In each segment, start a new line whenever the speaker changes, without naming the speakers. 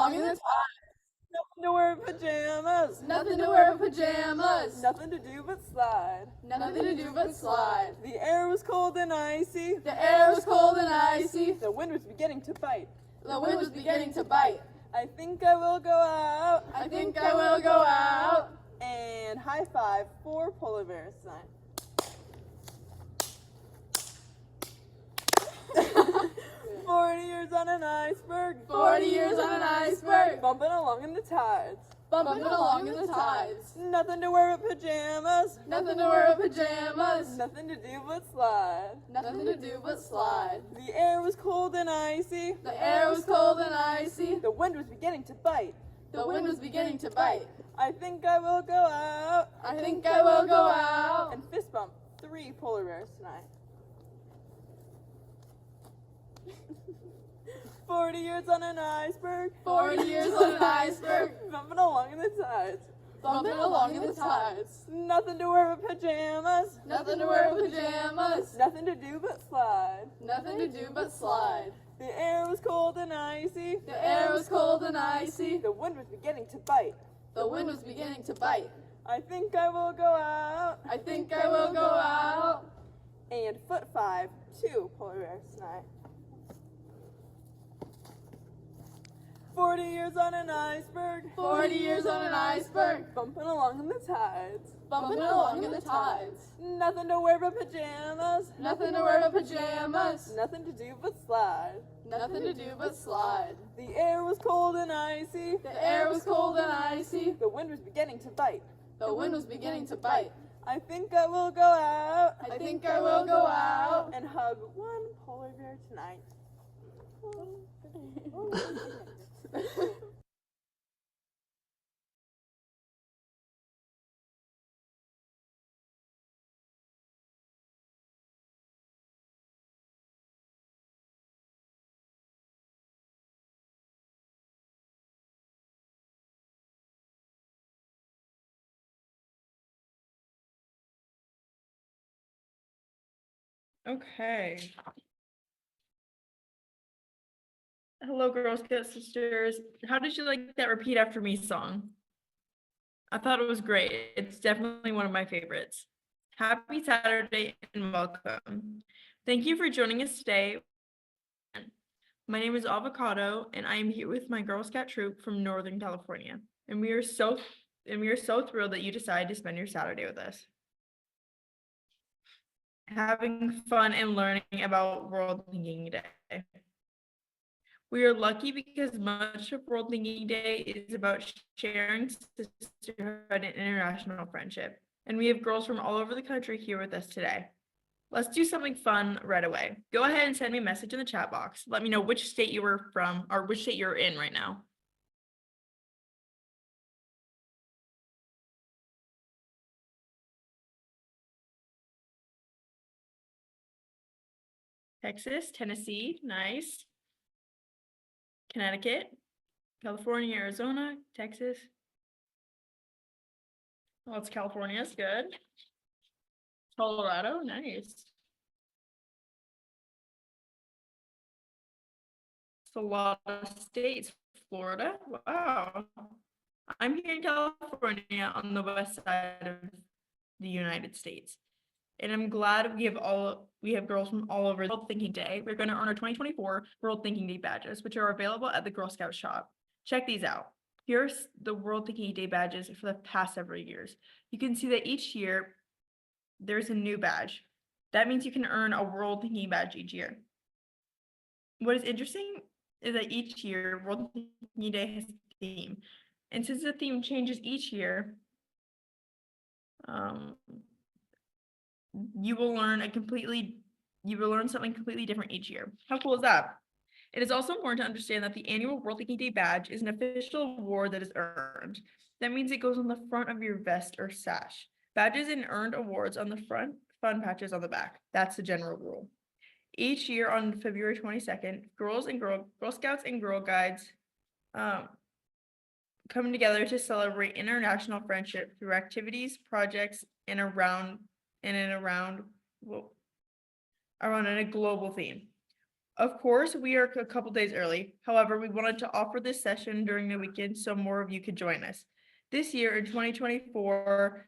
along in the tides.
Nothing to wear but pajamas.
Nothing to wear but pajamas.
Nothing to do but slide.
Nothing to do but slide.
The air was cold and icy.
The air was cold and icy.
The wind was beginning to bite.
The wind was beginning to bite.
I think I will go out
I think I will go out
and high five 4 polar bears tonight. 40 years on an iceberg.
40 years on an iceberg.
Bumping along in the tides.
Bumping along in the tides.
Nothing to wear but pajamas.
Nothing to wear but pajamas.
Nothing to do but slide.
Nothing to do but slide.
The air was cold and icy.
The air was cold and icy.
The wind was beginning to bite.
The wind was beginning to bite.
I think I will go out
I think I will go out
and fist bump 3 polar bears tonight. 40 years on an iceberg.
40 years on an iceberg.
Bumping along in the tides.
Bumping along in the tides.
Nothing to wear but pajamas.
Nothing to wear but pajamas.
Nothing to do but slide.
Nothing to do but slide.
The air was cold and icy.
The air was cold and icy.
The wind was beginning to bite.
The wind was beginning to bite.
I think I will go out
I think I will go out
and foot 5 2 polar bears tonight. 40 years on an iceberg.
40 years on an iceberg.
Bumping along in the tides.
Bumping along in the tides.
Nothing to wear but pajamas.
Nothing to wear but pajamas.
Nothing to do but slide.
Nothing to do but slide.
The air was cold and icy.
The air was cold and icy.
The wind was beginning to bite.
The wind was beginning to bite.
I think I will go out
I think I will go out
and hug 1 polar bear tonight.
Okay. Hello, Girl Scout sisters. How did you like that repeat after me song? I thought it was great. It's definitely one of my favorites. Happy Saturday and welcome. Thank you for joining us today. My name is Avocado, and I am here with my Girl Scout troop from Northern California. And we are so thrilled that you decided to spend your Saturday with us, having fun and learning about World Thinking Day. We are lucky because much of World Thinking Day is about sharing sisterhood and international friendship. And we have girls from all over the country here with us today. Let's do something fun right away. Go ahead and send me a message in the chat box. Let me know which state you were from or which state you're in right now. Texas, Tennessee, nice. Connecticut, California, Arizona, Texas. Well, it's California, it's good. Colorado, nice. It's a lot of states. Florida, wow. I'm here in California on the west side of the United States. And I'm glad we have girls from all over World Thinking Day. We're going to earn our 2024 World Thinking Day badges, which are available at the Girl Scout shop. Check these out. Here's the World Thinking Day badges for the past several years. You can see that each year there's a new badge. That means you can earn a World Thinking badge each year. What is interesting is that each year World Thinking Day has a theme. And since the theme changes each year, you will learn something completely different each year. How cool is that? It is also important to understand that the annual World Thinking Day badge is an official award that is earned. That means it goes on the front of your vest or sash. Badges and earned awards on the front, fun patches on the back. That's the general rule. Each year on February 22nd, Girl Scouts and Girl Guides come together to celebrate international friendship through activities, projects, and around a global theme. Of course, we are a couple days early. However, we wanted to offer this session during the weekend so more of you could join us. This year in 2024,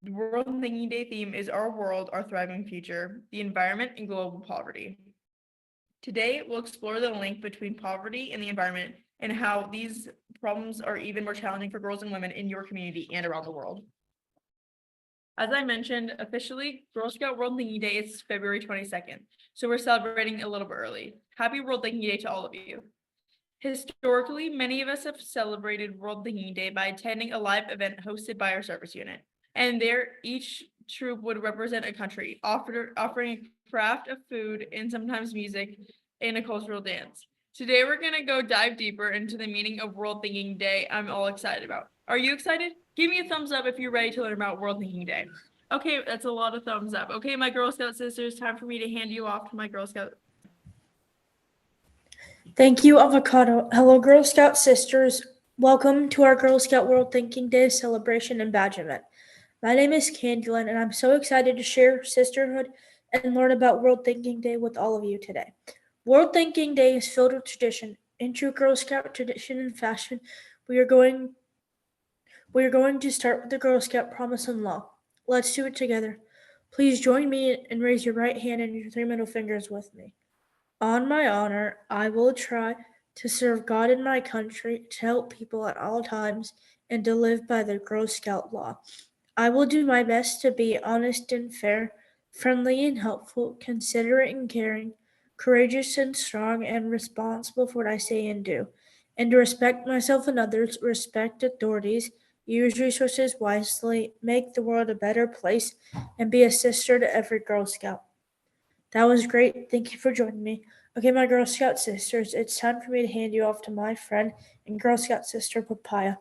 the World Thinking Day theme is Our World, Our Thriving Future, the Environment and Global Poverty. Today, we'll explore the link between poverty and the environment and how these problems are even more challenging for girls and women in your community and around the world. As I mentioned, officially, Girl Scout World Thinking Day is February 22nd, so we're celebrating a little bit early. Happy World Thinking Day to all of you. Historically, many of us have celebrated World Thinking Day by attending a live event hosted by our service unit. And there, each troop would represent a country, offering a craft of food and sometimes music and a cultural dance. Today, we're going to go dive deeper into the meaning of World Thinking Day I'm all excited about. Are you excited? Give me a thumbs up if you're ready to learn about World Thinking Day. Okay, that's a lot of thumbs up. Okay, my Girl Scout sisters, time for me to hand you off to my Girl Scout.
Thank you, Avocado. Hello, Girl Scout sisters. Welcome to our Girl Scout World Thinking Day celebration and badge event. My name is Candyland, and I'm so excited to share sisterhood and learn about World Thinking Day with all of you today. World Thinking Day is filled with tradition. In true Girl Scout tradition and fashion, we are going to start with the Girl Scout promise and law. Let's do it together. Please join me and raise your right hand and your 3 middle fingers with me. On my honor, I will try to serve God and my country, to help people at all times, and to live by the Girl Scout law. I will do my best to be honest and fair, friendly and helpful, considerate and caring, courageous and strong, and responsible for what I say and do, and to respect myself and others, respect authorities, use resources wisely, make the world a better place, and be a sister to every Girl Scout. That was great. Thank you for joining me. Okay, my Girl Scout sisters, it's time for me to hand you off to my friend and Girl Scout sister, Papaya.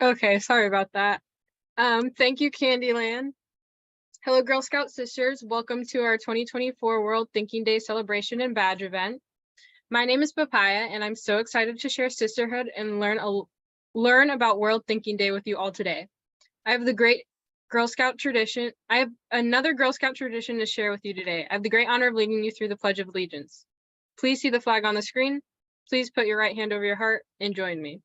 Okay, sorry about that. Thank you, Candyland. Hello, Girl Scout sisters. Welcome to our 2024 World Thinking Day celebration and badge event. My name is Papaya, and I'm so excited to share sisterhood and learn about World Thinking Day with you all today. I have another Girl Scout tradition to share with you today. I have the great honor of leading you through the Pledge of Allegiance. Please see the flag on the screen. Please put your right hand over your heart and join me.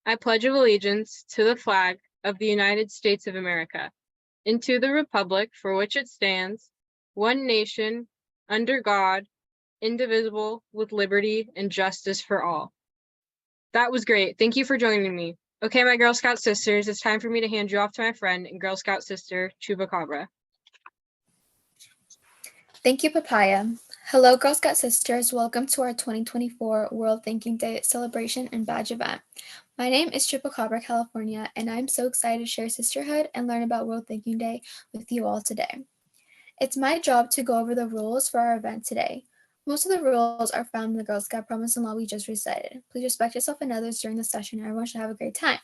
I pledge allegiance to the flag of the United States of America, and to the republic for which it stands, one nation, under God, indivisible, with liberty and justice for all. That was great. Thank you for joining me. Okay, my Girl Scout sisters, it's time for me to hand you off to my friend and Girl Scout sister, Chupacabra.
Thank you, Papaya. Hello, Girl Scout sisters. Welcome to our 2024 World Thinking Day celebration and badge event. My name is Chupacabra, California, and I'm so excited to share sisterhood and learn about World Thinking Day with you all today. It's my job to go over the rules for our event today. Most of the rules are found in the Girl Scout promise and law we just recited. Please respect yourself and others during the session, and everyone should have a great time.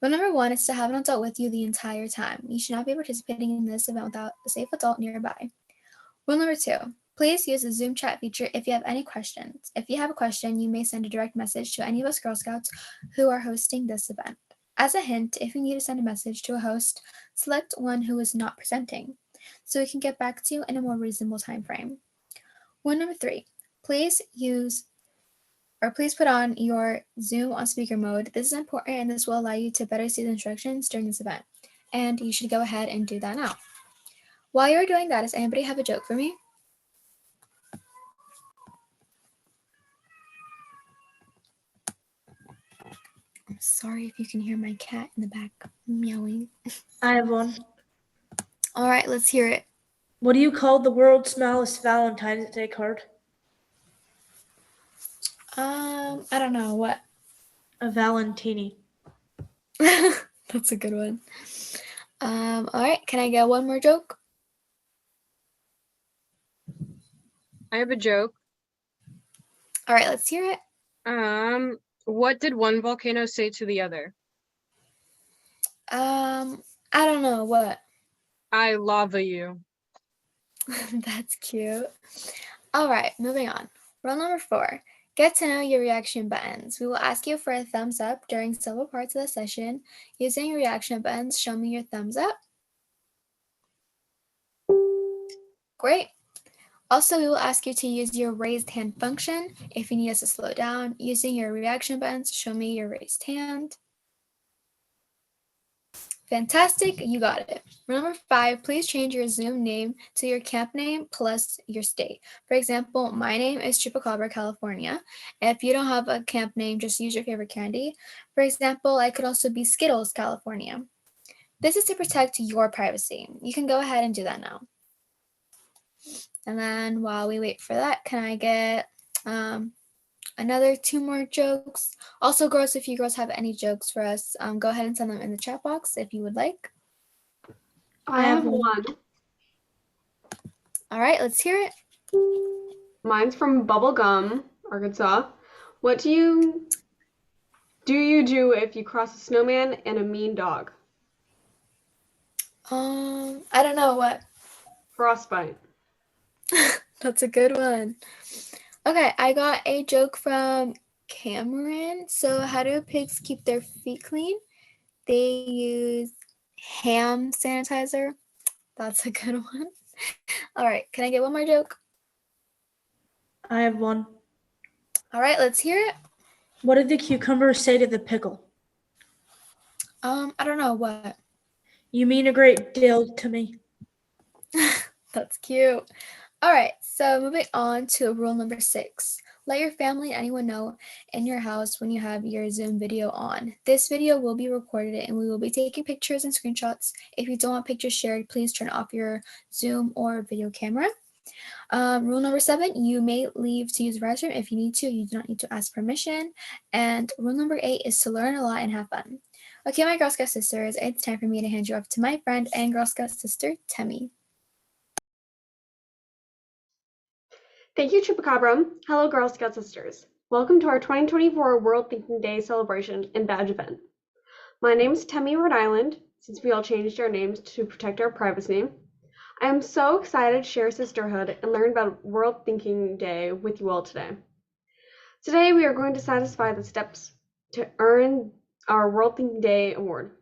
Rule number 1 is to have an adult with you the entire time. You should not be participating in this event without a safe adult nearby. Rule number 2, please use the Zoom chat feature if you have any questions. If you have a question, you may send a direct message to any of us Girl Scouts who are hosting this event. As a hint, if you need to send a message to a host, select one who is not presenting, so we can get back to you in a more reasonable time frame. Rule number 3, please put on your Zoom on speaker mode. This is important, and this will allow you to better see the instructions during this event. And you should go ahead and do that now. While you're doing that, does anybody have a joke for me? I'm sorry if you can hear my cat in the back meowing.
I have one.
All right, let's hear it.
What do you call the world's smallest Valentine's Day card?
I don't know what.
A Valentini.
That's a good one. All right, can I get one more joke?
I have a joke.
All right, let's hear it.
What did one volcano say to the other?
I don't know what.
I lava you.
That's cute. All right, moving on. Rule number 4. Get to know your reaction buttons. We will ask you for a thumbs up during several parts of the session. Using your reaction buttons, show me your thumbs up. Great. Also, we will ask you to use your raised hand function. If you need us to slow down, using your reaction buttons, show me your raised hand. Fantastic, you got it. Rule number 5, please change your Zoom name to your camp name plus your state. For example, my name is Chupacabra, California. If you don't have a camp name, just use your favorite candy. For example, I could also be Skittles, California. This is to protect your privacy. You can go ahead and do that now. And then while we wait for that, can I get another 2 more jokes? Also, girls, if you girls have any jokes for us, go ahead and send them in the chat box if you would like.
I have one.
All right, let's hear it.
Mine's from Bubblegum, Arkansas. What do you do if you cross a snowman and a mean dog?
I don't know what.
Frostbite.
That's a good one. Okay, I got a joke from Cameron. So, how do pigs keep their feet clean? They use hand sanitizer. That's a good one. All right, can I get one more joke?
I have one.
All right, let's hear it.
What did the cucumber say to the pickle?
I don't know what.
You mean a great deal to me.
That's cute. All right, so moving on to rule number 6. Let your family and anyone know in your house when you have your Zoom video on. This video will be recorded and we will be taking pictures and screenshots. If you don't want pictures shared, please turn off your Zoom or video camera. Rule number 7, you may leave to use the restroom if you need to. You do not need to ask permission. And rule number 8 is to learn a lot and have fun. Okay, my Girl Scout sisters, it's time for me to hand you off to my friend and Girl Scout sister, Temmie.
Thank you, Chupacabra. Hello, Girl Scout sisters. Welcome to our 2024 World Thinking Day celebration and badge event. My name is Temmie, Rhode Island, since we all changed our names to protect our privacy. I am so excited to share sisterhood and learn about World Thinking Day with you all today. Today, we are going to satisfy the steps to earn our World Thinking Day award.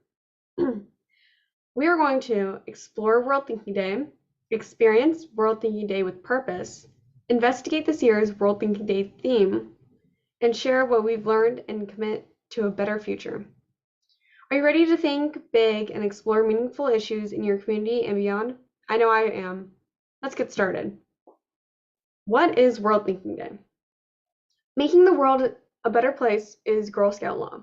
We are going to explore World Thinking Day, experience World Thinking Day with purpose, investigate this year's World Thinking Day theme, and share what we've learned and commit to a better future. Are you ready to think big and explore meaningful issues in your community and beyond? I know I am. Let's get started. What is World Thinking Day? Making the world a better place is Girl Scout law.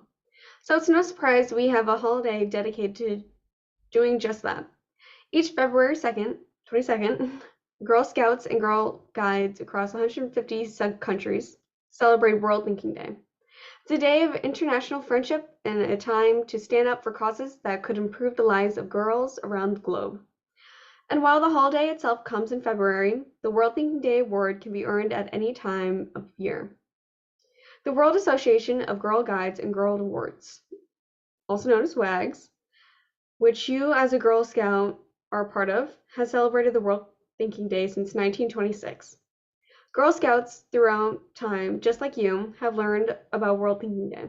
So it's no surprise we have a holiday dedicated to doing just that. Each February 22nd, Girl Scouts and Girl Guides across 150 countries celebrate World Thinking Day. It's a day of international friendship and a time to stand up for causes that could improve the lives of girls around the globe. And while the holiday itself comes in February, the World Thinking Day award can be earned at any time of year. The World Association of Girl Guides and Girl Awards, also known as WAGs, which you as a Girl Scout are a part of, has celebrated the World Thinking Day since 1926. Girl Scouts throughout time, just like you, have learned about World Thinking Day.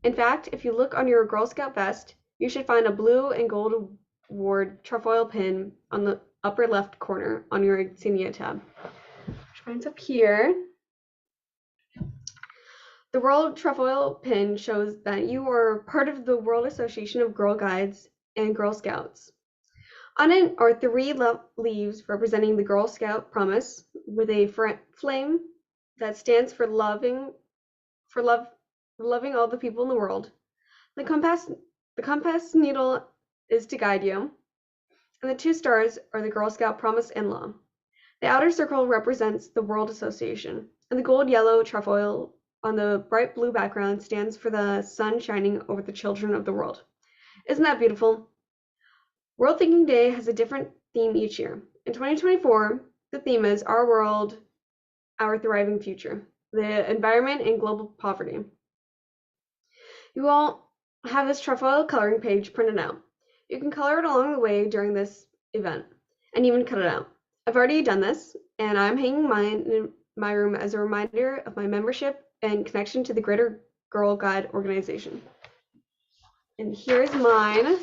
In fact, if you look on your Girl Scout vest, you should find a blue and gold award trefoil pin on the upper left corner on your insignia tab. Which mine's up here. The World Trefoil pin shows that you are part of the World Association of Girl Guides and Girl Scouts. On it are 3 leaves representing the Girl Scout promise, with a flame that stands for loving all the people in the world. The compass needle is to guide you, and the 2 stars are the Girl Scout promise and law. The outer circle represents the World Association, and the gold-yellow trefoil on the bright blue background stands for the sun shining over the children of the world. Isn't that beautiful? World Thinking Day has a different theme each year. In 2024, the theme is Our World, Our Thriving Future, the environment and global poverty. You all have this trefoil coloring page printed out. You can color it along the way during this event and even cut it out. I've already done this, and I'm hanging mine in my room as a reminder of my membership and connection to the Greater Girl Guide organization. And here's mine.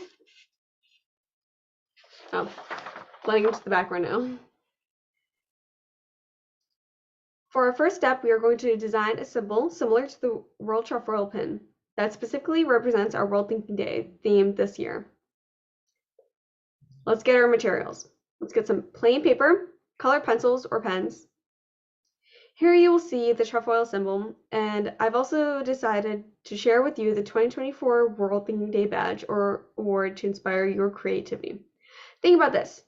Oh, blending into the background now. For our first step, we are going to design a symbol similar to the World Trefoil pin that specifically represents our World Thinking Day theme this year. Let's get our materials. Let's get some plain paper, colored pencils or pens. Here you will see the trefoil symbol, and I've also decided to share with you the 2024 World Thinking Day badge or award to inspire your creativity. Think about this.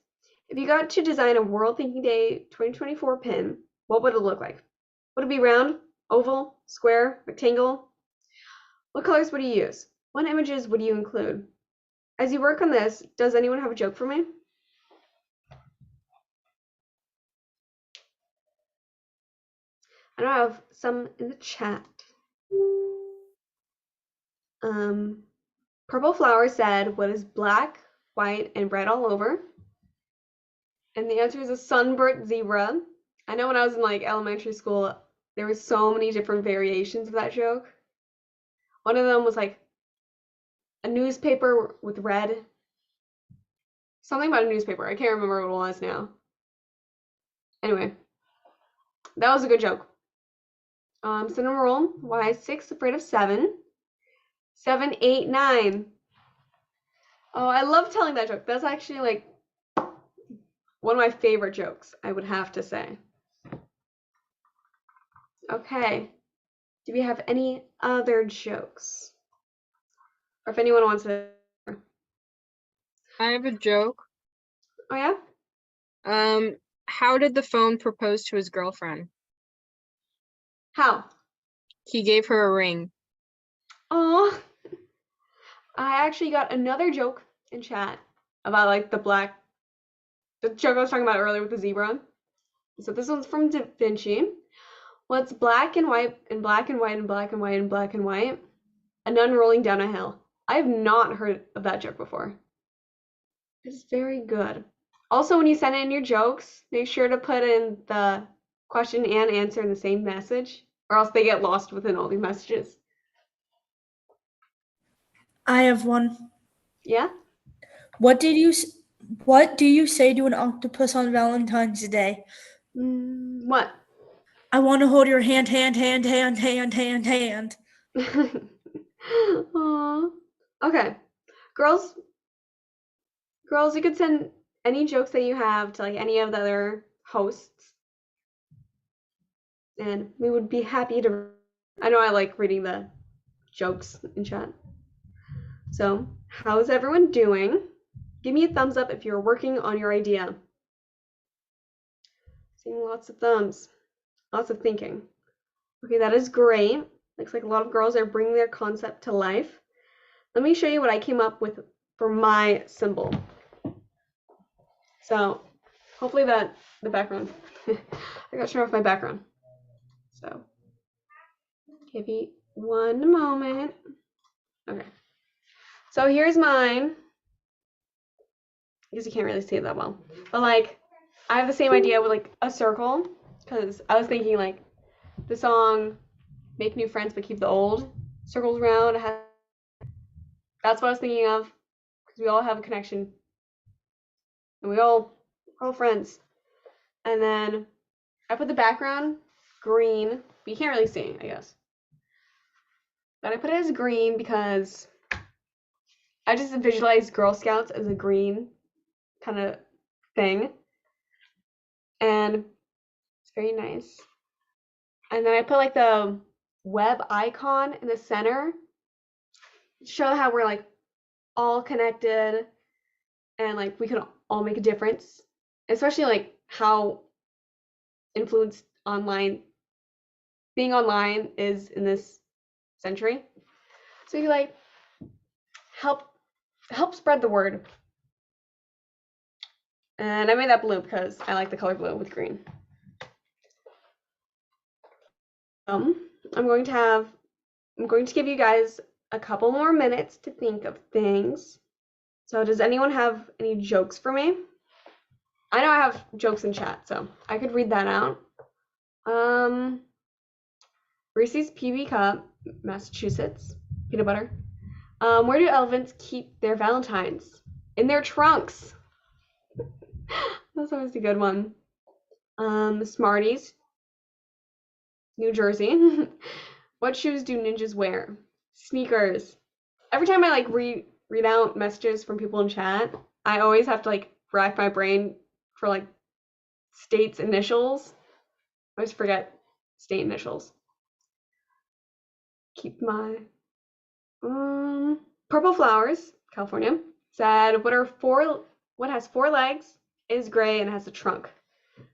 If you got to design a World Thinking Day 2024 pin, what would it look like? Would it be round, oval, square, rectangle? What colors would you use? What images would you include? As you work on this, does anyone have a joke for me? I know I have some in the chat. Purple Flower said, what is black, white, and red all over? And the answer is a sunburnt zebra. I know when I was in like elementary school, there were so many different variations of that joke. One of them was like a newspaper with red. Something about a newspaper. I can't remember what it was now. Anyway, that was a good joke. Cinnamon roll. Why 6 afraid of 7? 7, 8, 9. Oh, I love telling that joke. That's actually like one of my favorite jokes, I would have to say. Okay. Do we have any other jokes? Or if anyone wants to.
I have a joke.
Oh yeah?
How did the phone propose to his girlfriend?
How?
He gave her a ring.
Oh, I actually got another joke in chat about like the joke I was talking about earlier with the zebra. So this one's from Da Vinci. What's black and white and black and white and black and white and black and white? A nun rolling down a hill. I have not heard of that joke before. It's very good. Also, when you send in your jokes, make sure to put in the question and answer in the same message, or else they get lost within all these messages.
I have one.
Yeah?
What do you say to an octopus on Valentine's Day?
What?
I want to hold your hand, hand, hand, hand, hand, hand, hand.
Aww. Okay. Girls, you could send any jokes that you have to like any of the other hosts. And we would be happy to. I know I like reading the jokes in chat. So, how's everyone doing? Give me a thumbs up if you're working on your idea. Seeing lots of thumbs. Lots of thinking. Okay, that is great. Looks like a lot of girls are bringing their concept to life. Let me show you what I came up with for my symbol. So, hopefully the background. I gotta turn off my background. So, give me one moment. Okay. So here's mine. I guess you can't really see it that well. But like, I have the same idea with like a circle. Because I was thinking like the song Make New Friends But Keep the Old circles around. That's what I was thinking of. Because we all have a connection. And we're all friends. And then I put the background green. But you can't really see, I guess. But I put it as green because I just visualize Girl Scouts as a green kind of thing. And it's very nice. And then I put like the web icon in the center to show how we're like all connected and like we can all make a difference. Especially like how influenced being online is in this century. So you like help spread the word. And I made that blue because I like the color blue with green. I'm going to give you guys a couple more minutes to think of things. So does anyone have any jokes for me? I know I have jokes in chat, so I could read that out. Reese's PB Cup, Massachusetts, peanut butter. Where do elephants keep their valentines? In their trunks. That's always a good one. Smarties, New Jersey. What shoes do ninjas wear? Sneakers. Every time I like read out messages from people in chat, I always have to like rack my brain for like states initials. I always forget state initials. Keep my Purple Flowers, California, said what has 4 legs, is gray, and has a trunk?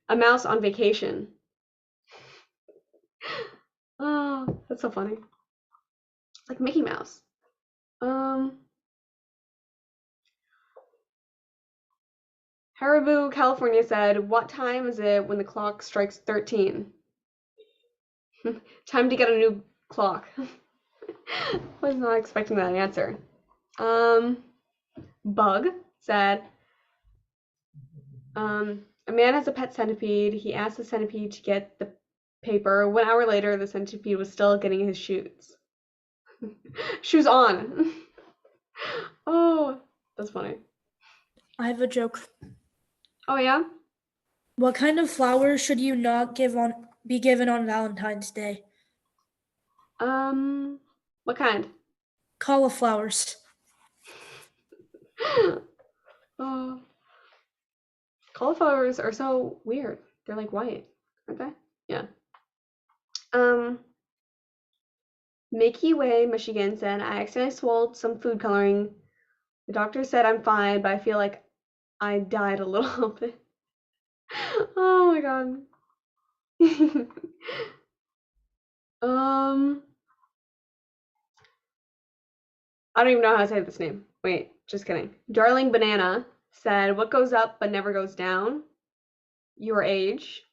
A mouse on vacation. Oh, that's so funny. It's like Mickey Mouse. Haribo, California said, what time is it when the clock strikes 13? Time to get a new clock. Was not expecting that answer. Bug said, a man has a pet centipede. He asked the centipede to get the paper. 1 hour later, the centipede was still getting his shoes. Shoes on. Oh, that's funny.
I have a joke.
Oh, yeah?
What kind of flowers should you not be given on Valentine's Day?
What kind?
Cauliflowers.
Oh. Cauliflowers are so weird. They're like white, aren't they? Yeah. Mickey Way, Michigan said, I accidentally swallowed some food coloring. The doctor said I'm fine, but I feel like I died a little bit. Oh my god. I don't even know how to say this name. Wait, just kidding. Darling Banana said, what goes up but never goes down? Your age.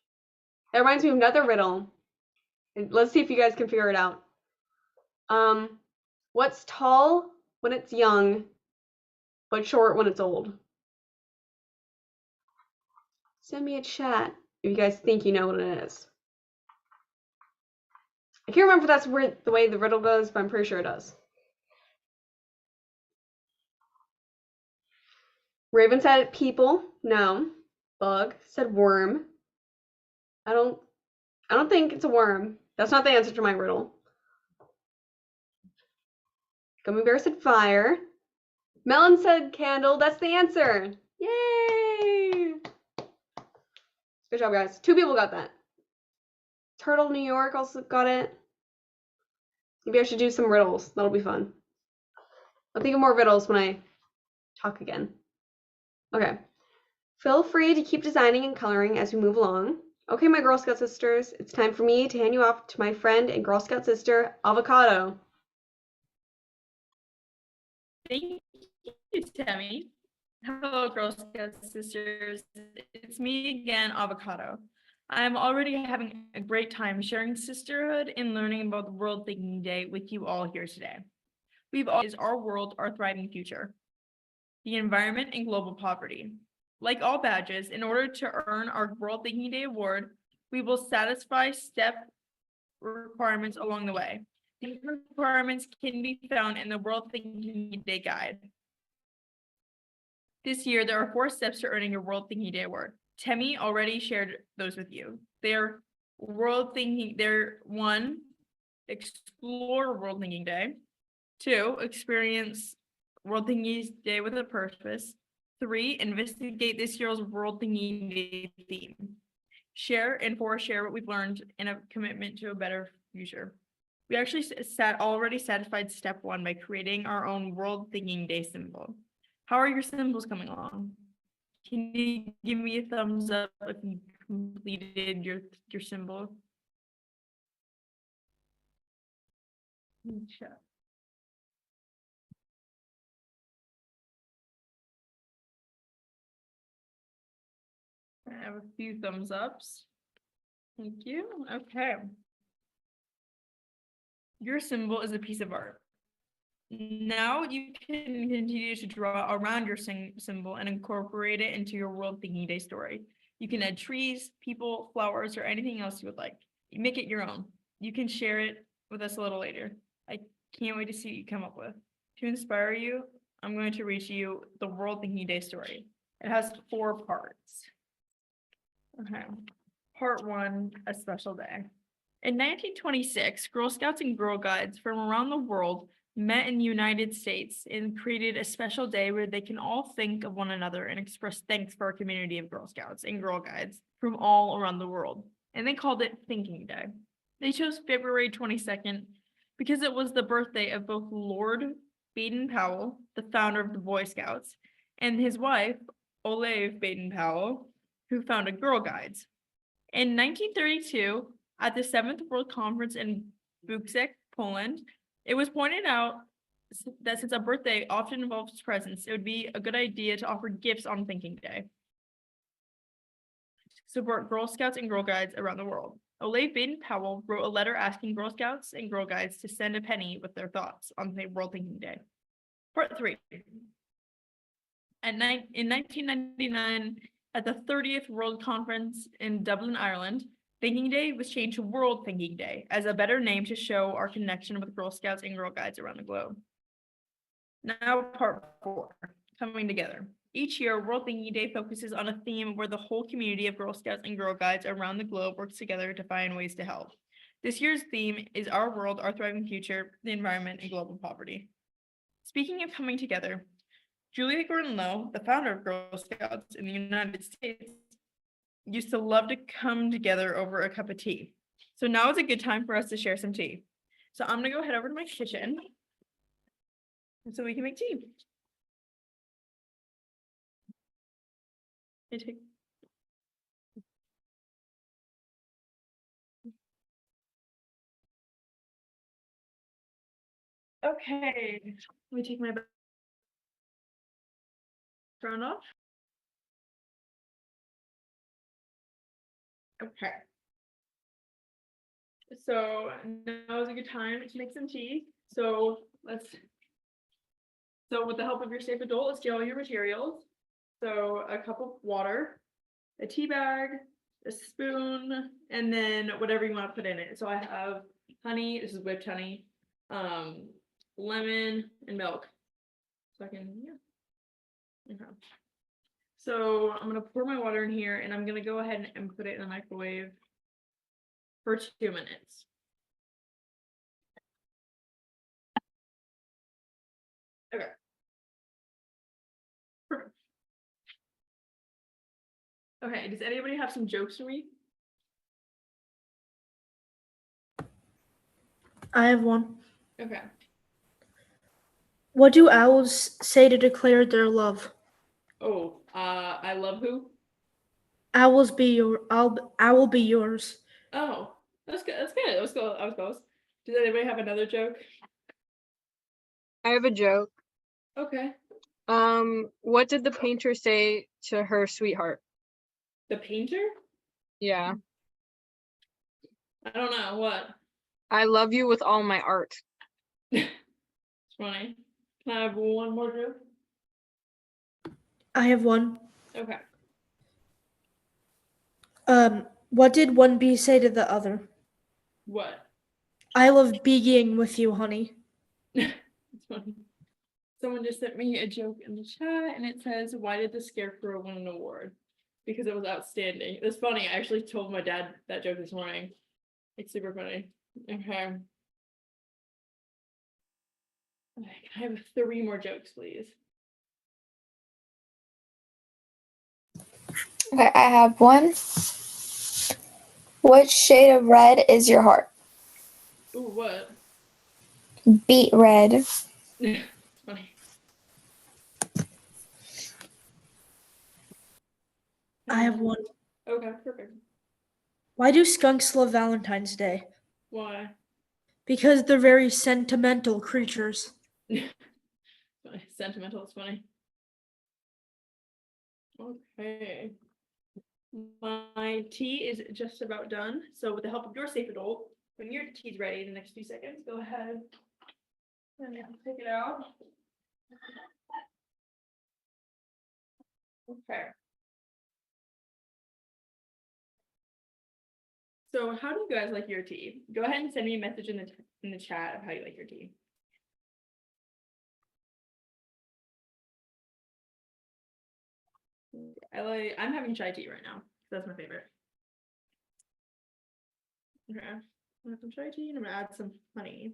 That reminds me of another riddle. Let's see if you guys can figure it out. What's tall when it's young, but short when it's old? Send me a chat if you guys think you know what it is. I can't remember if that's where the way the riddle goes, but I'm pretty sure it does. Raven said people. No. Bug said worm. I don't think it's a worm. That's not the answer to my riddle. Gummy Bear said fire. Melon said candle. That's the answer. Yay! Good job, guys. 2 people got that. Turtle New York also got it. Maybe I should do some riddles. That'll be fun. I'll think of more riddles when I talk again. Okay. Feel free to keep designing and coloring as we move along. Okay, my Girl Scout sisters, it's time for me to hand you off to my friend and Girl Scout sister, Avocado.
Thank you, Tammy. Hello, Girl Scout sisters. It's me again, Avocado. I'm already having a great time sharing sisterhood and learning about the World Thinking Day with you all here today. Is our world, our thriving future, the environment and global poverty. Like all badges, in order to earn our World Thinking Day award, we will satisfy step requirements along the way. These requirements can be found in the World Thinking Day guide. This year, there are 4 steps to earning your World Thinking Day award. Temi already shared those with you. They're 1, explore World Thinking Day. 2, experience World Thinking Day with a purpose. 3, investigate this year's World Thinking Day theme. Share, and 4, share what we've learned in a commitment to a better future. We actually already satisfied step 1 by creating our own World Thinking Day symbol. How are your symbols coming along? Can you give me a thumbs up if you completed your symbol? Chat. I have a few thumbs ups. Thank you. Okay. Your symbol is a piece of art. Now you can continue to draw around your symbol and incorporate it into your World Thinking Day story. You can add trees, people, flowers, or anything else you would like. You make it your own. You can share it with us a little later. I can't wait to see what you come up with. To inspire you, I'm going to read to you the World Thinking Day story. It has 4 parts. Okay. Part 1, a special day. In 1926, Girl Scouts and Girl Guides from around the world met in the United States and created a special day where they can all think of one another and express thanks for our community of Girl Scouts and Girl Guides from all around the world. And they called it Thinking Day. They chose February 22nd because it was the birthday of both Lord Baden-Powell, the founder of the Boy Scouts, and his wife, Olive Baden-Powell, who founded Girl Guides. In 1932, at the 7th World Conference in Buczek, Poland, it was pointed out that since a birthday often involves presents, it would be a good idea to offer gifts on Thinking Day. Support Girl Scouts and Girl Guides around the world. Olive Baden-Powell wrote a letter asking Girl Scouts and Girl Guides to send a penny with their thoughts on the World Thinking Day. Part 3. In 1999, at the 30th World Conference in Dublin, Ireland, Thinking Day was changed to World Thinking Day as a better name to show our connection with Girl Scouts and Girl Guides around the globe. Now, part 4, coming together. Each year, World Thinking Day focuses on a theme where the whole community of Girl Scouts and Girl Guides around the globe works together to find ways to help. This year's theme is Our World, Our Thriving Future, the Environment, and Global Poverty. Speaking of coming together, Julia Gordon-Low, the founder of Girl Scouts in the United States, used to love to come together over a cup of tea. So now is a good time for us to share some tea. So I'm gonna go head over to my kitchen so we can make tea. Okay, let me take my background off. Okay. So now is a good time to make some tea. So with the help of your safe adult, let's get all your materials. So a cup of water, a tea bag, a spoon, and then whatever you want to put in it. So I have honey, this is whipped honey, lemon, and milk. So I can, yeah. Okay. So I'm gonna pour my water in here and I'm gonna go ahead and put it in the microwave for 2 minutes. Okay. Perfect. Okay, does anybody have some jokes for me?
I have one.
Okay.
What do owls say to declare their love?
Oh, I love who?
I will be yours.
Oh, that's good. That's good. I was close. Does anybody have another joke?
I have a joke.
Okay.
What did the painter say to her sweetheart?
The painter?
Yeah.
I don't know. What?
I love you with all my art.
It's funny. Can I have one more joke?
I have one.
Okay.
What did one bee say to the other?
What?
I love being with you, honey.
It's funny. Someone just sent me a joke in the chat and it says, why did the scarecrow win an award? Because it was outstanding. It was funny. I actually told my dad that joke this morning. It's super funny. Okay. Okay, can I have 3 more jokes, please?
Okay, I have one. What shade of red is your heart?
Ooh, what?
Beet red.
It's funny.
I have one.
Okay, perfect.
Why do skunks love Valentine's Day?
Why?
Because they're very sentimental creatures.
Funny. Sentimental, it's funny. Okay. My tea is just about done. So with the help of your safe adult, when your tea's ready in the next few seconds, go ahead. Let me take it out. Okay. So how do you guys like your tea? Go ahead and send me a message in the chat of how you like your tea. I'm having chai tea right now. That's my favorite. Okay. I'm gonna have some chai tea and I'm gonna add some honey.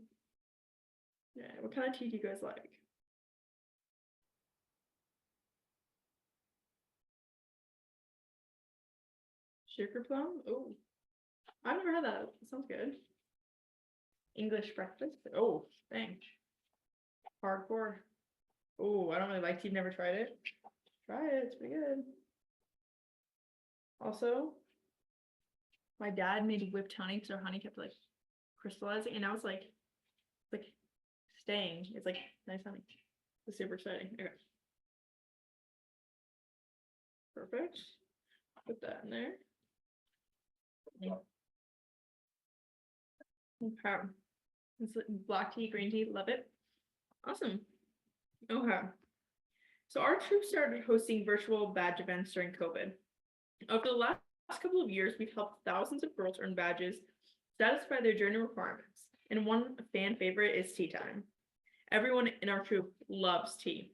Yeah, what kind of tea do you guys like? Sugar plum? Oh, I've never had that. That sounds good. English breakfast? Oh, thanks. Hardcore. Oh, I don't really like tea. Never tried it. Try it. It's pretty good. Also, my dad made whipped honey because our honey kept like crystallizing, and now it's like staying. It's like nice honey. It's super exciting. Okay. Perfect. Put that in there. Okay. It's black tea, green tea, love it. Awesome. Okay. So our troops started hosting virtual badge events during COVID. Over the last couple of years, we've helped thousands of girls earn badges, satisfy their journey requirements, and one fan favorite is tea time. Everyone in our troop loves tea.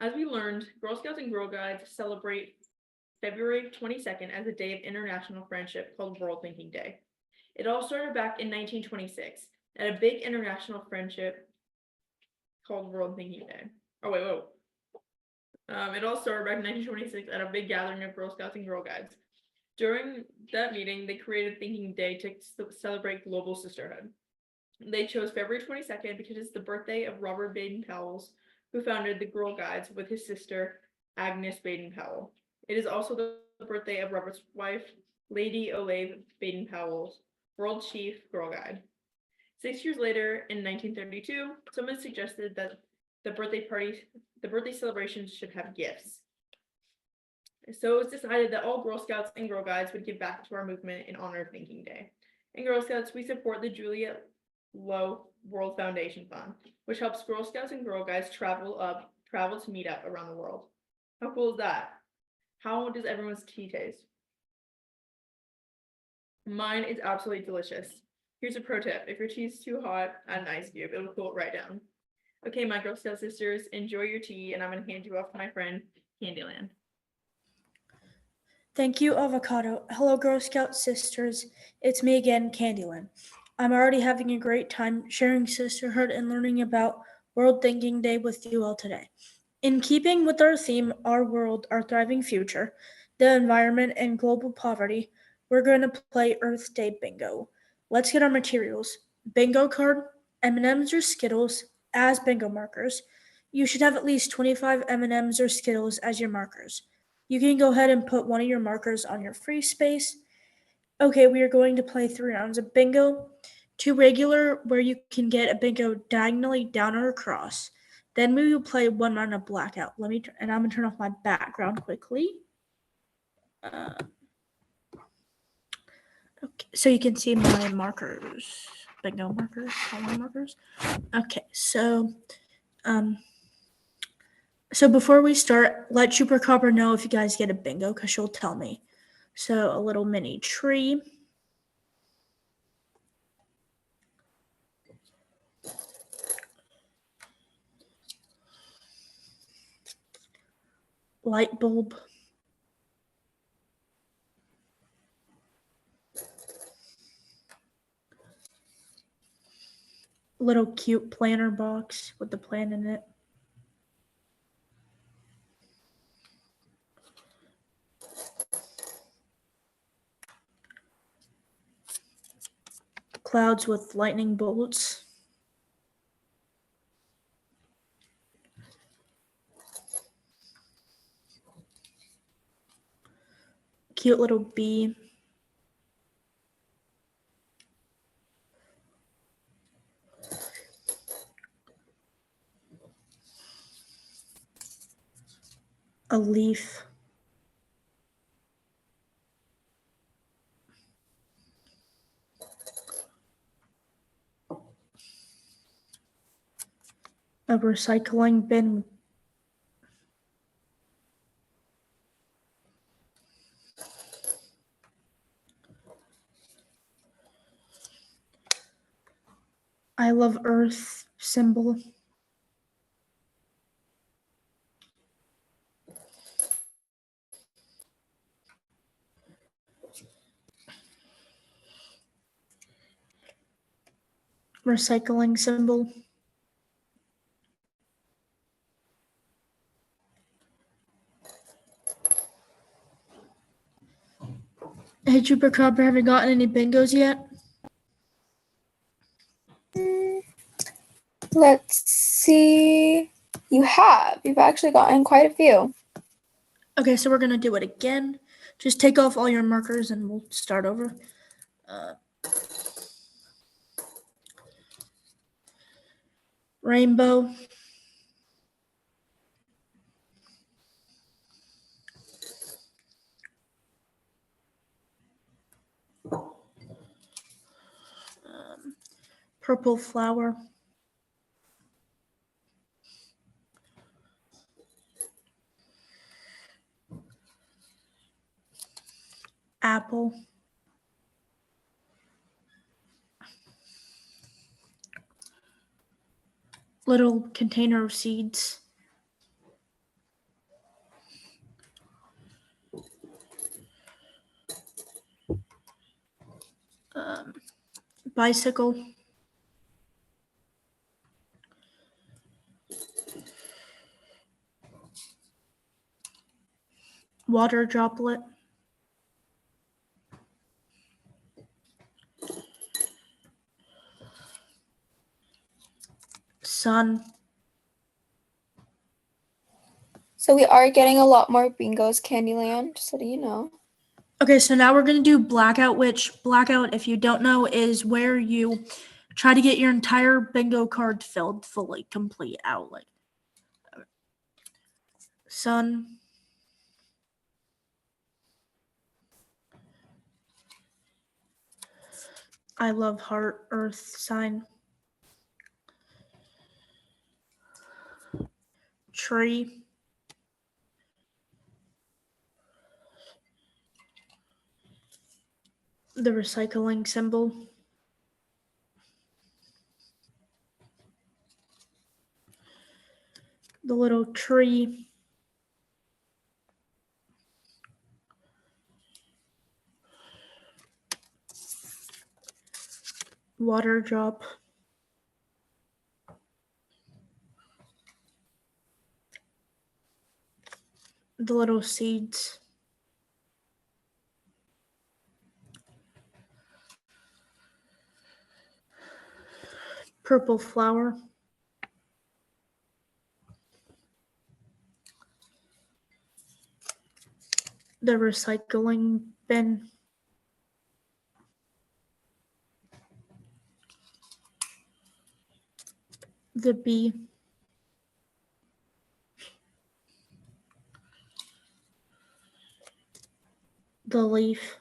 As we learned, Girl Scouts and Girl Guides celebrate February 22nd as a day of international friendship called World Thinking Day. It all started back in 1926 at a big international friendship called World Thinking Day. Oh, wait, whoa. It all started back in 1926 at a big gathering of Girl Scouts and Girl Guides. During that meeting, they created Thinking Day to celebrate global sisterhood. They chose February 22nd because it's the birthday of Robert Baden-Powell, who founded the Girl Guides with his sister, Agnes Baden-Powell. It is also the birthday of Robert's wife, Lady Olave Baden-Powell, World Chief Girl Guide. 6 years later, in 1932, someone suggested that the birthday celebrations should have gifts. So it was decided that all Girl Scouts and Girl Guides would give back to our movement in honor of Thinking Day. In Girl Scouts, we support the Julia Low World Foundation Fund, which helps Girl Scouts and Girl Guides travel to meet up around the world. How cool is that? How does everyone's tea taste? Mine is absolutely delicious. Here's a pro tip. If your tea is too hot, add an ice cube. It'll cool it right down. Okay, my Girl Scout sisters, enjoy your tea, and I'm going to hand you off to my friend, Candyland.
Thank you, Avocado. Hello, Girl Scout sisters. It's me again, Candyland. I'm already having a great time sharing sisterhood and learning about World Thinking Day with you all today. In keeping with our theme, Our World, Our Thriving Future, the environment, and global poverty, we're going to play Earth Day Bingo. Let's get our materials. Bingo card, M&Ms or Skittles as bingo markers. You should have at least 25 M&Ms or Skittles as your markers. You can go ahead and put one of your markers on your free space. Okay, we are going to play 3 rounds of bingo. 2 regular, where you can get a bingo diagonally down or across. Then we will play 1 round of blackout. I'm gonna turn off my background quickly. Okay, so you can see my markers, bingo markers, color markers. Okay, so before we start, let Chupacabra know if you guys get a bingo, because she'll tell me. So a little mini tree. Light bulb. Little cute planter box with the plan in it. Clouds with lightning bolts. Cute little bee. A leaf. A recycling bin. I love Earth symbol. Recycling symbol. Hey, Chupacabra, have you gotten any bingos yet?
Let's see. You have. You've actually gotten quite a few.
Okay, so we're gonna do it again. Just take off all your markers and we'll start over. Rainbow. Purple flower. Apple. Little container of seeds. Bicycle. Water droplet. Sun.
So we are getting a lot more bingos, Candyland, just letting you know.
Okay, so now we're gonna do blackout, which blackout, if you don't know, is where you try to get your entire bingo card filled fully, complete out. Like sun. I love heart, earth sign. Tree. The recycling symbol. The little tree. Water drop. The little seeds. Purple flower. The recycling bin. The bee. The leaf.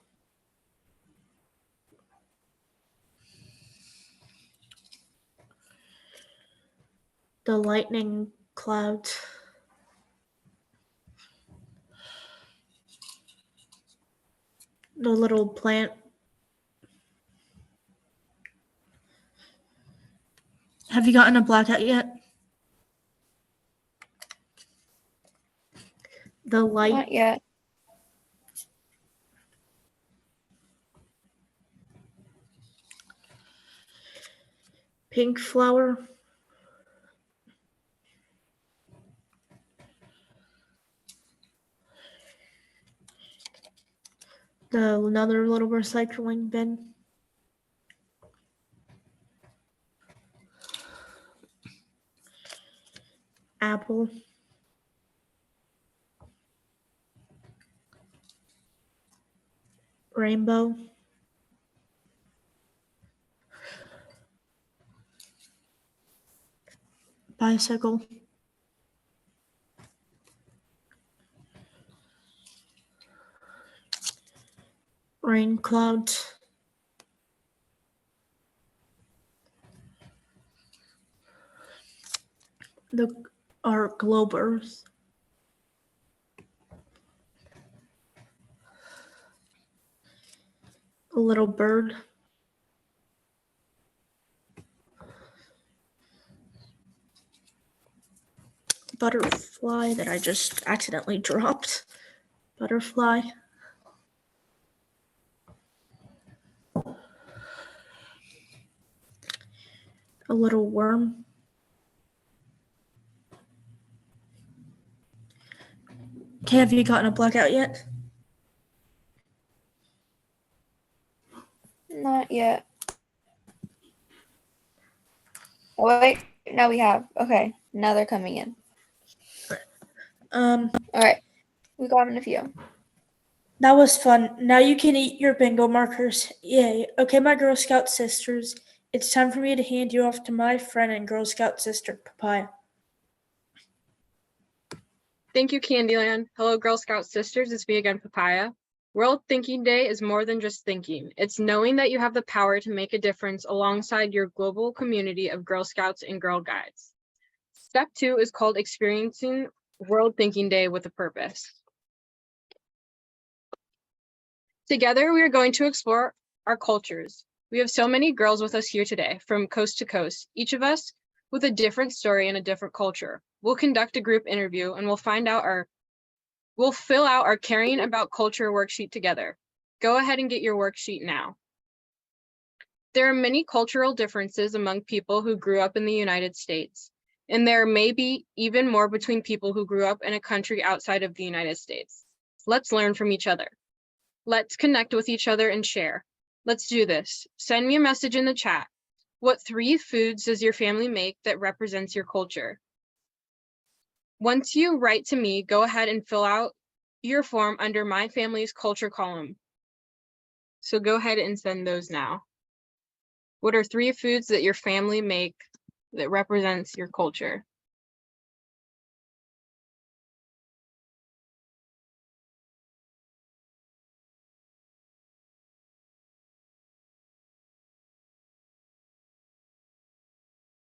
The lightning clouds. The little plant. Have you gotten a blackout yet? The light.
Not yet.
Pink flower. Another little recycling bin. Apple. Rainbow. Bicycle. Rain clouds. our globe Earth. A little bird. Butterfly that I just accidentally dropped. Butterfly. A little worm. Okay, have you gotten a blackout yet?
Not yet. Oh, wait, now we have. Okay, now they're coming in. All right, we got in a few.
That was fun. Now you can eat your bingo markers. Yay. Okay, my Girl Scout sisters, it's time for me to hand you off to my friend and Girl Scout sister, Papaya.
Thank you, Candyland. Hello, Girl Scout sisters. It's me again, Papaya. World Thinking Day is more than just thinking. It's knowing that you have the power to make a difference alongside your global community of Girl Scouts and Girl Guides. Step 2 is called Experiencing World Thinking Day with a Purpose. Together, we are going to explore our cultures. We have so many girls with us here today, from coast to coast, each of us with a different story and a different culture. We'll conduct a group interview and we'll fill out our Caring About Culture worksheet together. Go ahead and get your worksheet now. There are many cultural differences among people who grew up in the United States, and there may be even more between people who grew up in a country outside of the United States. Let's learn from each other. Let's connect with each other and share. Let's do this. Send me a message in the chat. What 3 foods does your family make that represents your culture? Once you write to me, go ahead and fill out your form under my family's culture column. So go ahead and send those now. What are 3 foods that your family make that represents your culture?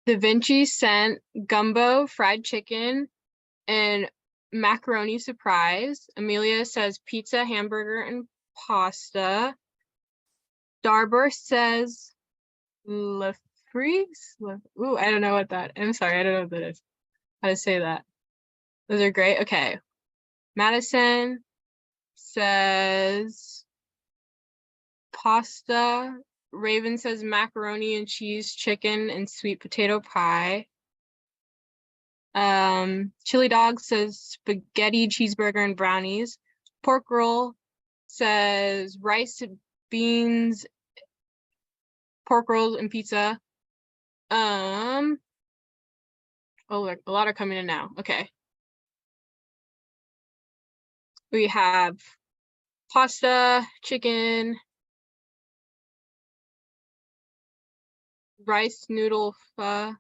Da Vinci sent gumbo, fried chicken, and macaroni surprise. Amelia says pizza, hamburger, and pasta. Starburst says Lefries. Ooh, I don't know what that. I'm sorry, I don't know what that is. How to say that? Those are great. Okay. Madison says pasta. Raven says macaroni and cheese, chicken, and sweet potato pie. Chili Dog says spaghetti, cheeseburger, and brownies. Pork Roll says rice, beans, pork rolls, and pizza. Oh, look, a lot are coming in now. Okay. We have pasta, chicken, rice noodle pho,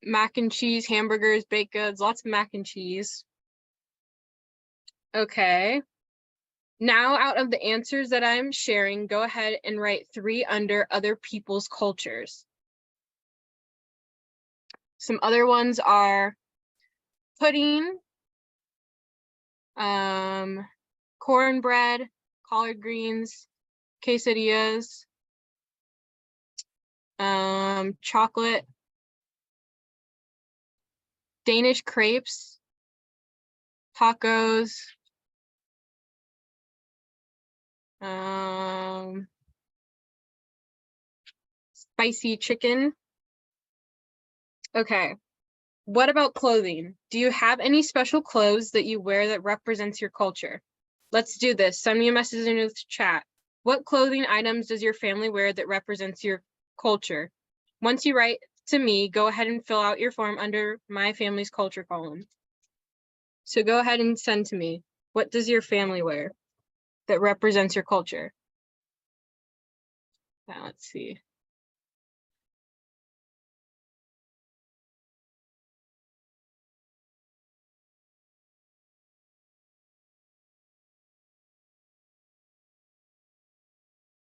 mac and cheese, hamburgers, baked goods, lots of mac and cheese. Okay. Now, out of the answers that I'm sharing, go ahead and write 3 under other people's cultures. Some other ones are pudding, cornbread, collard greens, quesadillas, chocolate, Danish crepes, tacos, spicy chicken. Okay. What about clothing? Do you have any special clothes that you wear that represents your culture? Let's do this. Send me a message in the chat. What clothing items does your family wear that represents your culture? Once you write to me, go ahead and fill out your form under my family's culture column. So go ahead and send to me. What does your family wear that represents your culture? Now, let's see.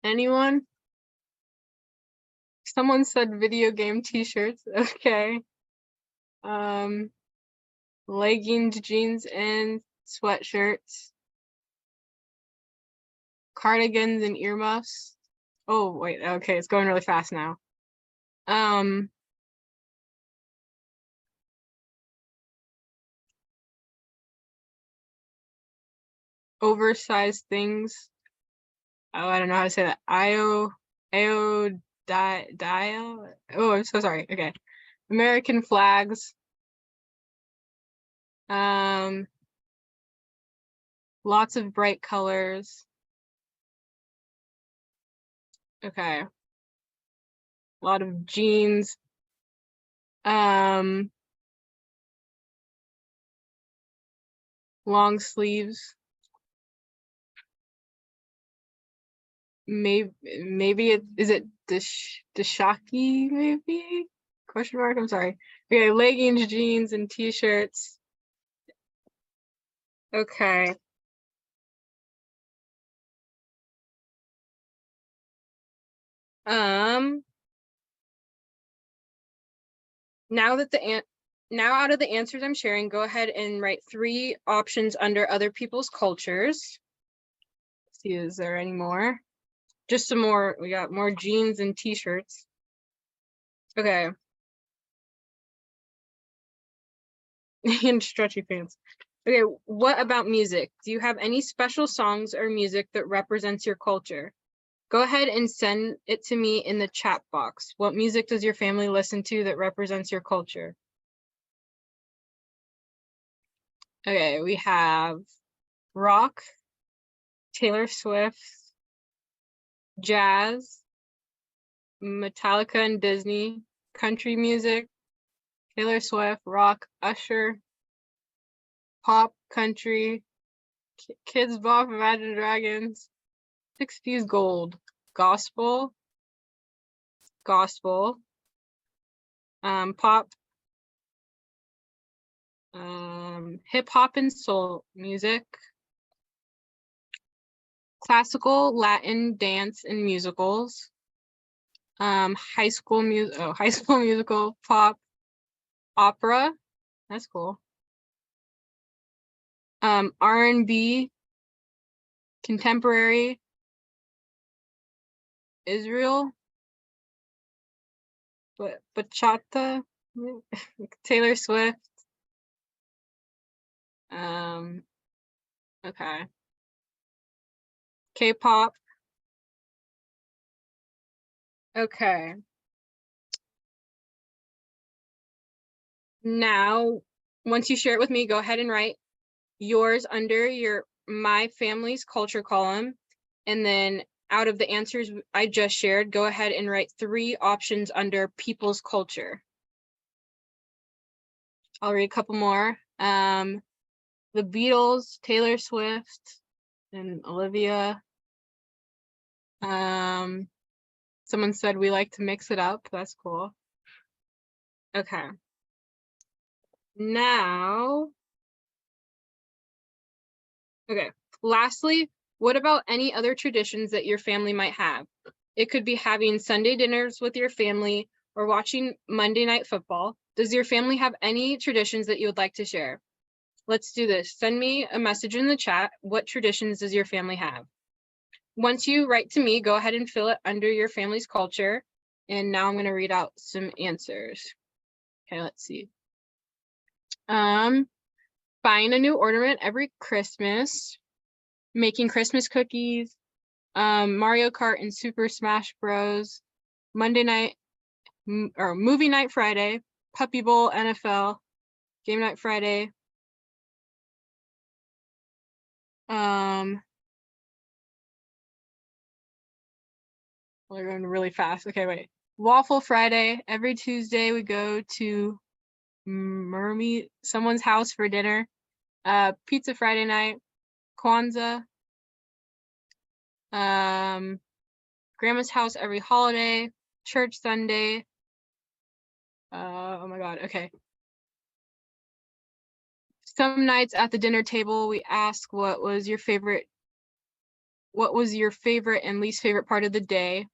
Anyone? Someone said video game t-shirts. Okay. Leggings, jeans, and sweatshirts. Cardigans and earmuffs. Oh, wait, okay, it's going really fast now. Oversized things. Oh, I don't know how to say that. Oh, I'm so sorry. Okay. American flags. Lots of bright colors. Okay. A lot of jeans. Long sleeves. Maybe is it dashaki maybe? Question mark, I'm sorry. Okay, leggings, jeans, and t-shirts. Okay. Now out of the answers I'm sharing, go ahead and write 3 options under other people's cultures. Let's see, is there any more? Just some more. We got more jeans and t-shirts. Okay. And stretchy pants. Okay, what about music? Do you have any special songs or music that represents your culture? Go ahead and send it to me in the chat box. What music does your family listen to that represents your culture? Okay, we have rock, Taylor Swift, jazz, Metallica and Disney, country music, Taylor Swift, rock, Usher, pop, country, Kids Bop, Imagine Dragons, 60s gold, gospel, pop, hip hop and soul music, classical, Latin, dance and musicals, high school musical, pop, opera, that's cool, R&B, contemporary, Israel, bachata, Taylor Swift, okay, K-pop. Okay. Now, once you share it with me, go ahead and write yours under my family's culture column. And then out of the answers I just shared, go ahead and write 3 options under people's culture. I'll read a couple more. The Beatles, Taylor Swift, and Olivia. Someone said we like to mix it up. That's cool. Okay. Now, okay. Lastly, what about any other traditions that your family might have? It could be having Sunday dinners with your family or watching Monday Night Football. Does your family have any traditions that you would like to share? Let's do this. Send me a message in the chat. What traditions does your family have? Once you write to me, go ahead and fill it under your family's culture. And now I'm going to read out some answers. Okay, let's see. Buying a new ornament every Christmas, making Christmas cookies, Mario Kart and Super Smash Bros, Monday night or movie night Friday, Puppy Bowl, NFL, game night Friday. We're going really fast. Okay, wait. Waffle Friday. Every Tuesday we go to someone's house for dinner. Pizza Friday night. Kwanzaa. Grandma's house every holiday. Church Sunday. Oh my God. Okay. Some nights at the dinner table, we ask what was your favorite and least favorite part of the day.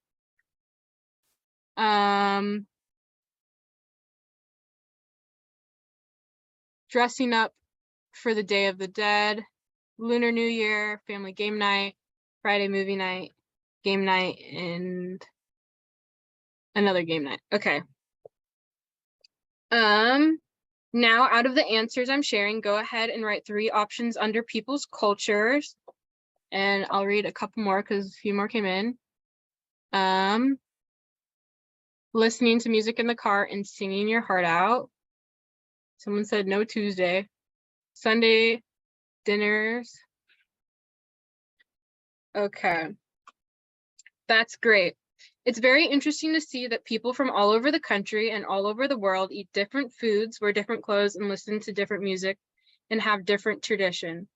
Dressing up for the Day of the Dead, Lunar New Year, family game night, Friday movie night, game night, and another game night. Okay. Now out of the answers I'm sharing, go ahead and write 3 options under people's cultures. And I'll read a couple more because a few more came in. Listening to music in the car and singing your heart out. Someone said no Tuesday. Sunday dinners. Okay. That's great. It's very interesting to see that people from all over the country and all over the world eat different foods, wear different clothes, and listen to different music and have different tradition.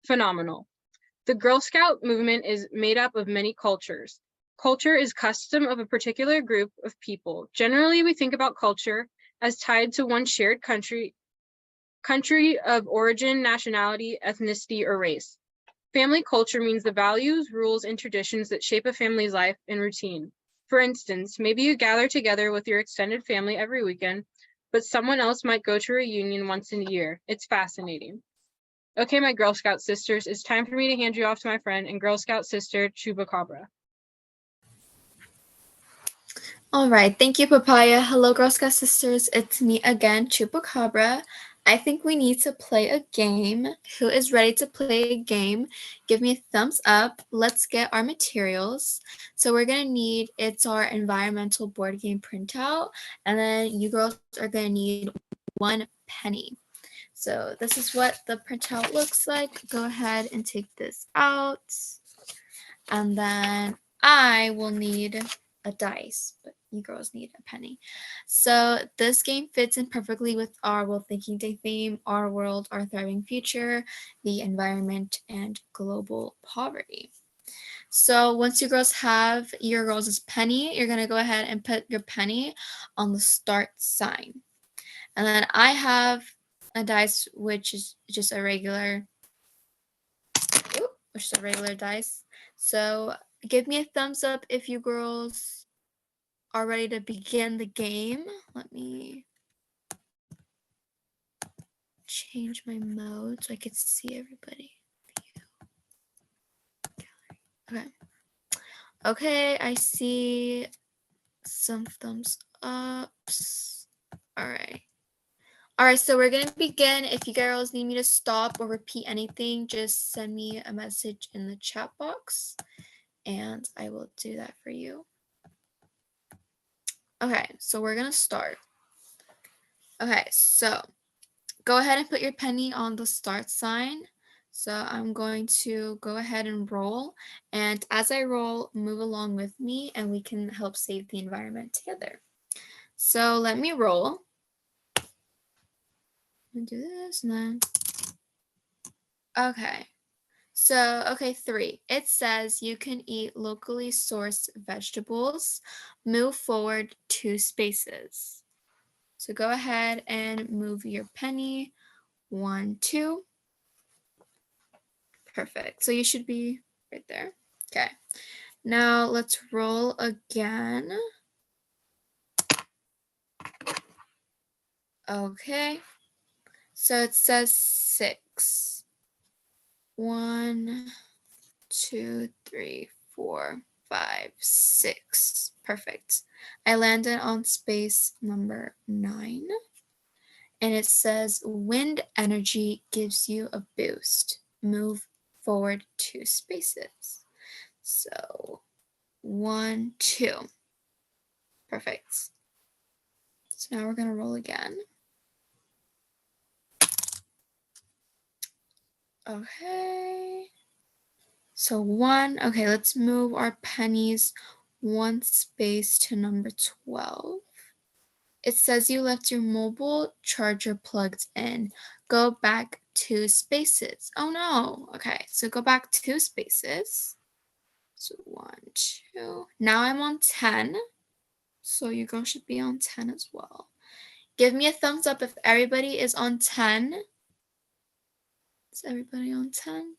Phenomenal. The Girl Scout movement is made up of many cultures. Culture is custom of a particular group of people. Generally, we think about culture as tied to one shared country of origin, nationality, ethnicity, or race. Family culture means the values, rules, and traditions that shape a family's life and routine. For instance, maybe you gather together with your extended family every weekend, but someone else might go to a reunion once in a year. It's fascinating. Okay, my Girl Scout sisters, it's time for me to hand you off to my friend and Girl Scout sister, Chupacabra.
All right, thank you, Papaya. Hello, Girl Scout sisters. It's me again, Chupacabra. I think we need to play a game. Who is ready to play a game? Give me a thumbs up. Let's get our materials. So we're gonna need, it's our environmental board game printout, and then you girls are gonna need 1 penny. So this is what the printout looks like. Go ahead and take this out. And then I will need a dice, but you girls need a penny. So this game fits in perfectly with our World Thinking Day theme, our world, our thriving future, the environment, and global poverty. So once you girls have your girls' penny, you're going to go ahead and put your penny on the start sign. And then I have a dice, which is just a regular dice. So give me a thumbs up if you girls are ready to begin the game. Let me change my mode so I can see everybody. Okay. Okay, I see some thumbs ups. All right. All right, so we're going to begin. If you girls need me to stop or repeat anything, just send me a message in the chat box and I will do that for you. Okay, so we're going to start. Okay, so go ahead and put your penny on the start sign. So I'm going to go ahead and roll. And as I roll, move along with me and we can help save the environment together. So let me roll. I'm gonna do this and then. Okay. So, okay, 3. It says you can eat locally sourced vegetables. Move forward 2 spaces. So go ahead and move your penny. 1, 2. Perfect. So you should be right there. Okay. Now let's roll again. Okay. So it says 6. 1, 2, 3, 4, 5, 6. Perfect. I landed on space number 9. And it says wind energy gives you a boost. Move forward 2 spaces. So 1, 2. Perfect. So now we're going to roll again. Okay. So 1. Okay, let's move our pennies 1 space to number 12. It says you left your mobile charger plugged in. Go back 2 spaces. Oh no. Okay, so go back 2 spaces. So 1, 2. Now I'm on 10. So you girls should be on 10 as well. Give me a thumbs up if everybody is on 10. Is everybody on 10?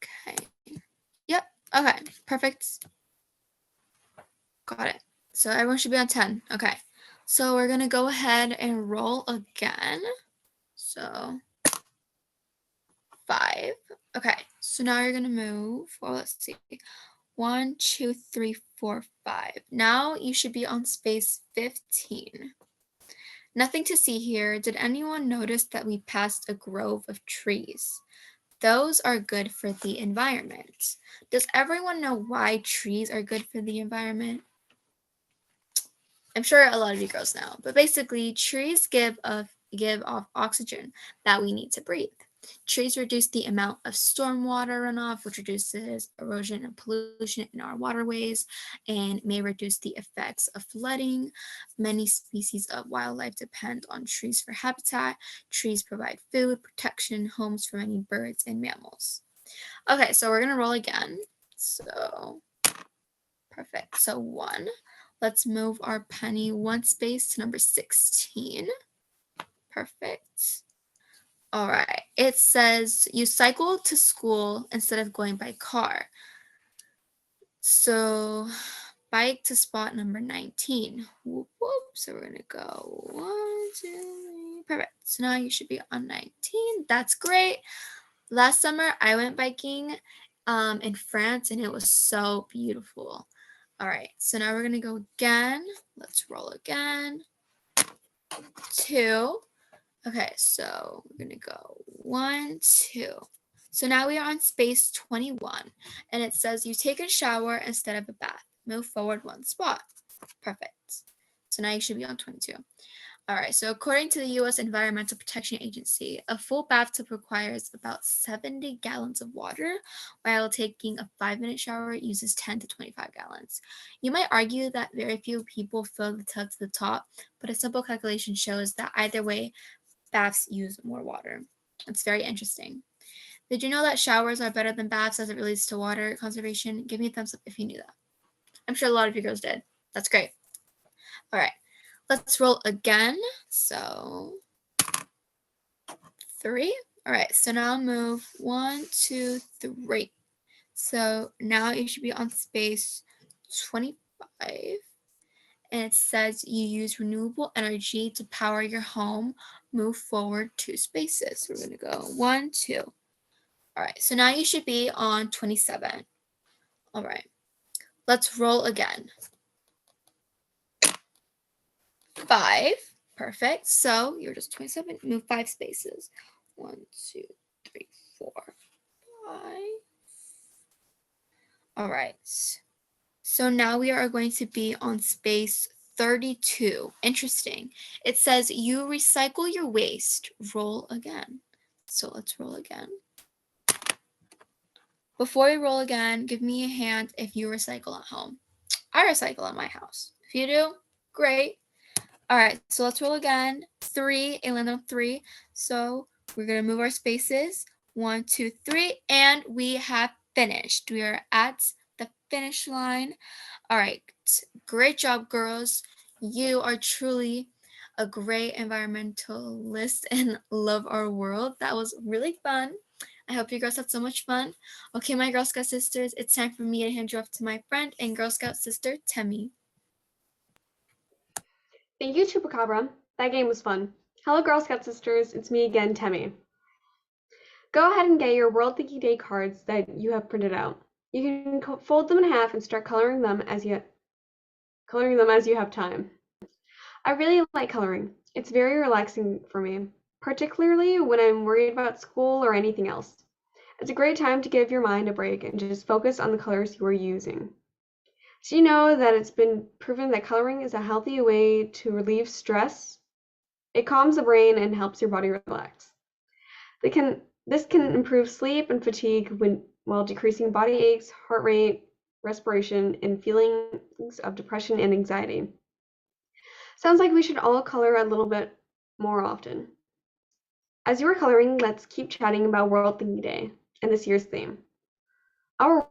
Okay. Yep. Okay. Perfect. got it. So everyone should be on 10. Okay. So we're going to go ahead and roll again. So 5. Okay. So now you're going to move. Well, let's see. 1, 2, 3, 4, 5. Now you should be on space 15. Nothing to see here. Did anyone notice that we passed a grove of trees? Those are good for the environment. Does everyone know why trees are good for the environment? I'm sure a lot of you girls know, but basically trees give off oxygen that we need to breathe. Trees reduce the amount of stormwater runoff, which reduces erosion and pollution in our waterways and may reduce the effects of flooding. Many species of wildlife depend on trees for habitat. Trees provide food, protection, homes for many birds and mammals. Okay, so we're gonna roll again. So, perfect. So 1. Let's move our penny 1 space to number 16. Perfect. All right. It says you cycle to school instead of going by car. So bike to spot number 19. Whoop, whoop. So we're going to go 1, 2, 3. Perfect. So now you should be on 19. That's great. Last summer, I went biking in France, and it was so beautiful. All right, so now we're going to go again. Let's roll again. 2. Okay, so we're going to go 1, 2. So now we are on space 21, and it says you take a shower instead of a bath. Move forward 1 spot. Perfect. So now you should be on 22. All right, so according to the U.S. Environmental Protection Agency, a full bathtub requires about 70 gallons of water, while taking a 5-minute shower uses 10 to 25 gallons. You might argue that very few people fill the tub to the top, but a simple calculation shows that either way, baths use more water. It's very interesting. Did you know that showers are better than baths as it relates to water conservation? Give me a thumbs up if you knew that. I'm sure a lot of you girls did. That's great. All right. Let's roll again. So 3. All right, so now move 1, 2, 3. So now you should be on space 25. And it says you use renewable energy to power your home. Move forward 2 spaces. So we're going to go 1, 2. All right, so now you should be on 27. All right, let's roll again. 5. Perfect. So you're just 27. Move 5 spaces. 1, 2, 3, 4, 5. All right. So now we are going to be on space 32. Interesting. It says you recycle your waste. Roll again. So let's roll again. Before we roll again, give me a hand if you recycle at home. I recycle at my house. If you do, great. All right, so let's roll again. 3, and land on 3. So we're going to move our spaces. 1, 2, 3, and we have finished. We are at the finish line. All right, great job, girls. You are truly a great environmentalist and love our world. That was really fun. I hope you girls had so much fun. Okay, my Girl Scout sisters, it's time for me to hand you off to my friend and Girl Scout sister, Temmie.
Thank you, Chupacabra. That game was fun. Hello, Girl Scout sisters. It's me again, Temmie. Go ahead and get your World Thinking Day cards that you have printed out. You can fold them in half and start coloring them as you have time. I really like coloring. It's very relaxing for me, particularly when I'm worried about school or anything else. It's a great time to give your mind a break and just focus on the colors you are using. So you know that it's been proven that coloring is a healthy way to relieve stress. It calms the brain and helps your body relax. This can improve sleep and fatigue while decreasing body aches, heart rate, respiration, and feelings of depression and anxiety. Sounds like we should all color a little bit more often. As you are coloring, let's keep chatting about World Thinking Day and this year's theme. Our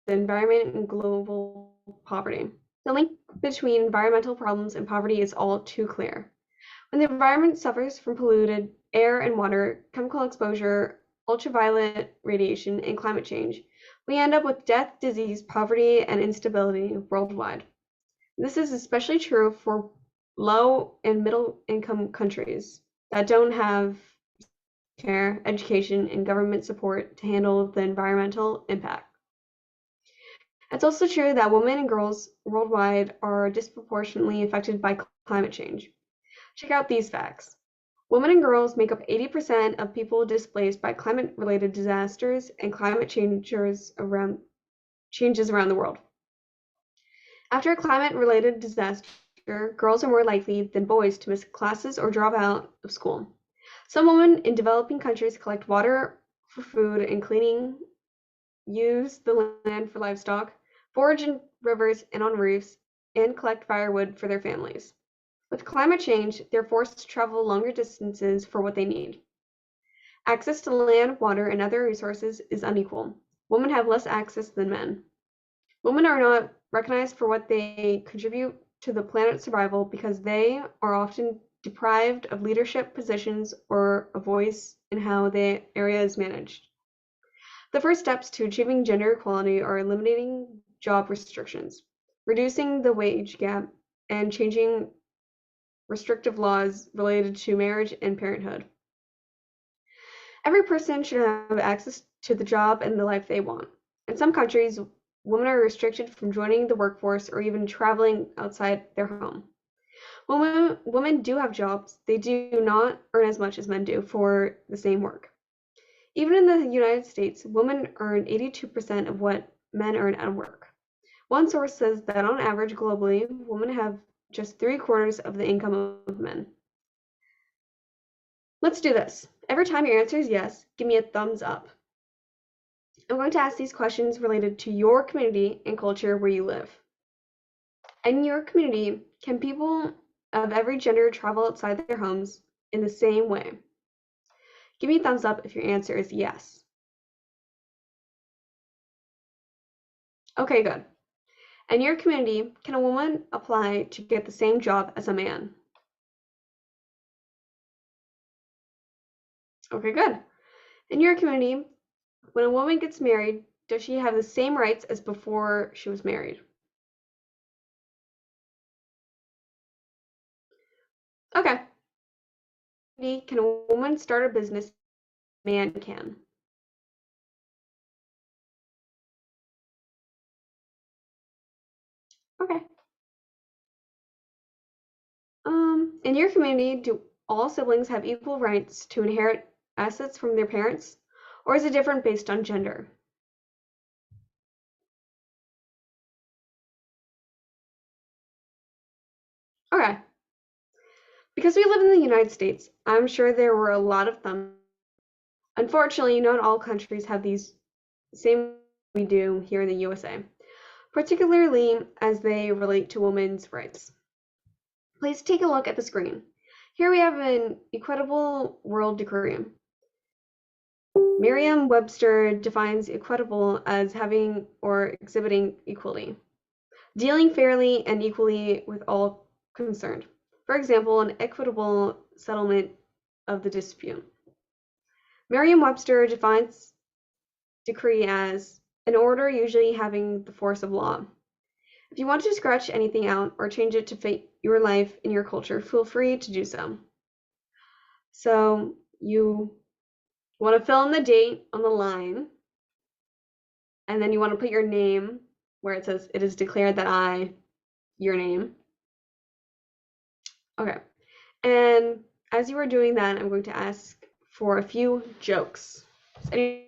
environment and global poverty. The link between environmental problems and poverty is all too clear. When the environment suffers from polluted air and water, chemical exposure, ultraviolet radiation, and climate change, we end up with death, disease, poverty, and instability worldwide. This is especially true for low and middle income countries that don't have care, education, and government support to handle the environmental impact. It's also true that women and girls worldwide are disproportionately affected by climate change. Check out these facts. Women and girls make up 80% of people displaced by climate-related disasters and climate changes around the world. After a climate-related disaster, girls are more likely than boys to miss classes or drop out of school. Some women in developing countries collect water for food and cleaning, use the land for livestock, forage in rivers and on roofs, and collect firewood for their families. With climate change, they're forced to travel longer distances for what they need. Access to land, water, and other resources is unequal. Women have less access than men. Women are not recognized for what they contribute to the planet's survival because they are often deprived of leadership positions or a voice in how the area is managed. The first steps to achieving gender equality are eliminating job restrictions, reducing the wage gap, and changing restrictive laws related to marriage and parenthood. Every person should have access to the job and the life they want. In some countries, women are restricted from joining the workforce or even traveling outside their home. When women do have jobs, they do not earn as much as men do for the same work. Even in the United States, women earn 82% of what men earn at work. One source says that on average globally, women have just 3/4 of the income of men. Let's do this. Every time your answer is yes, give me a thumbs up. I'm going to ask these questions related to your community and culture where you live. In your community, can people of every gender travel outside their homes in the same way? Give me a thumbs up if your answer is yes. Okay, good. In your community, can a woman apply to get the same job as a man? Okay, good. In your community, when a woman gets married, does she have the same rights as before she was married? Okay. Can a woman start a business? Man can. Okay. In your community, do all siblings have equal rights to inherit assets from their parents, or is it different based on gender? Okay. Because we live in the United States, I'm sure there were a lot of thumbs. Unfortunately, not all countries have these same we do here in the USA, particularly as they relate to women's rights. Please take a look at the screen. Here we have an equitable world decree. Merriam-Webster defines equitable as having or exhibiting equally, dealing fairly and equally with all concerned. For example, an equitable settlement of the dispute. Merriam-Webster defines decree as an order usually having the force of law. If you want to scratch anything out or change it to fit your life and your culture, feel free to do so. So you want to fill in the date on the line, and then you want to put your name where it says it is declared that your name. Okay, and as you are doing that, I'm going to ask for a few jokes. I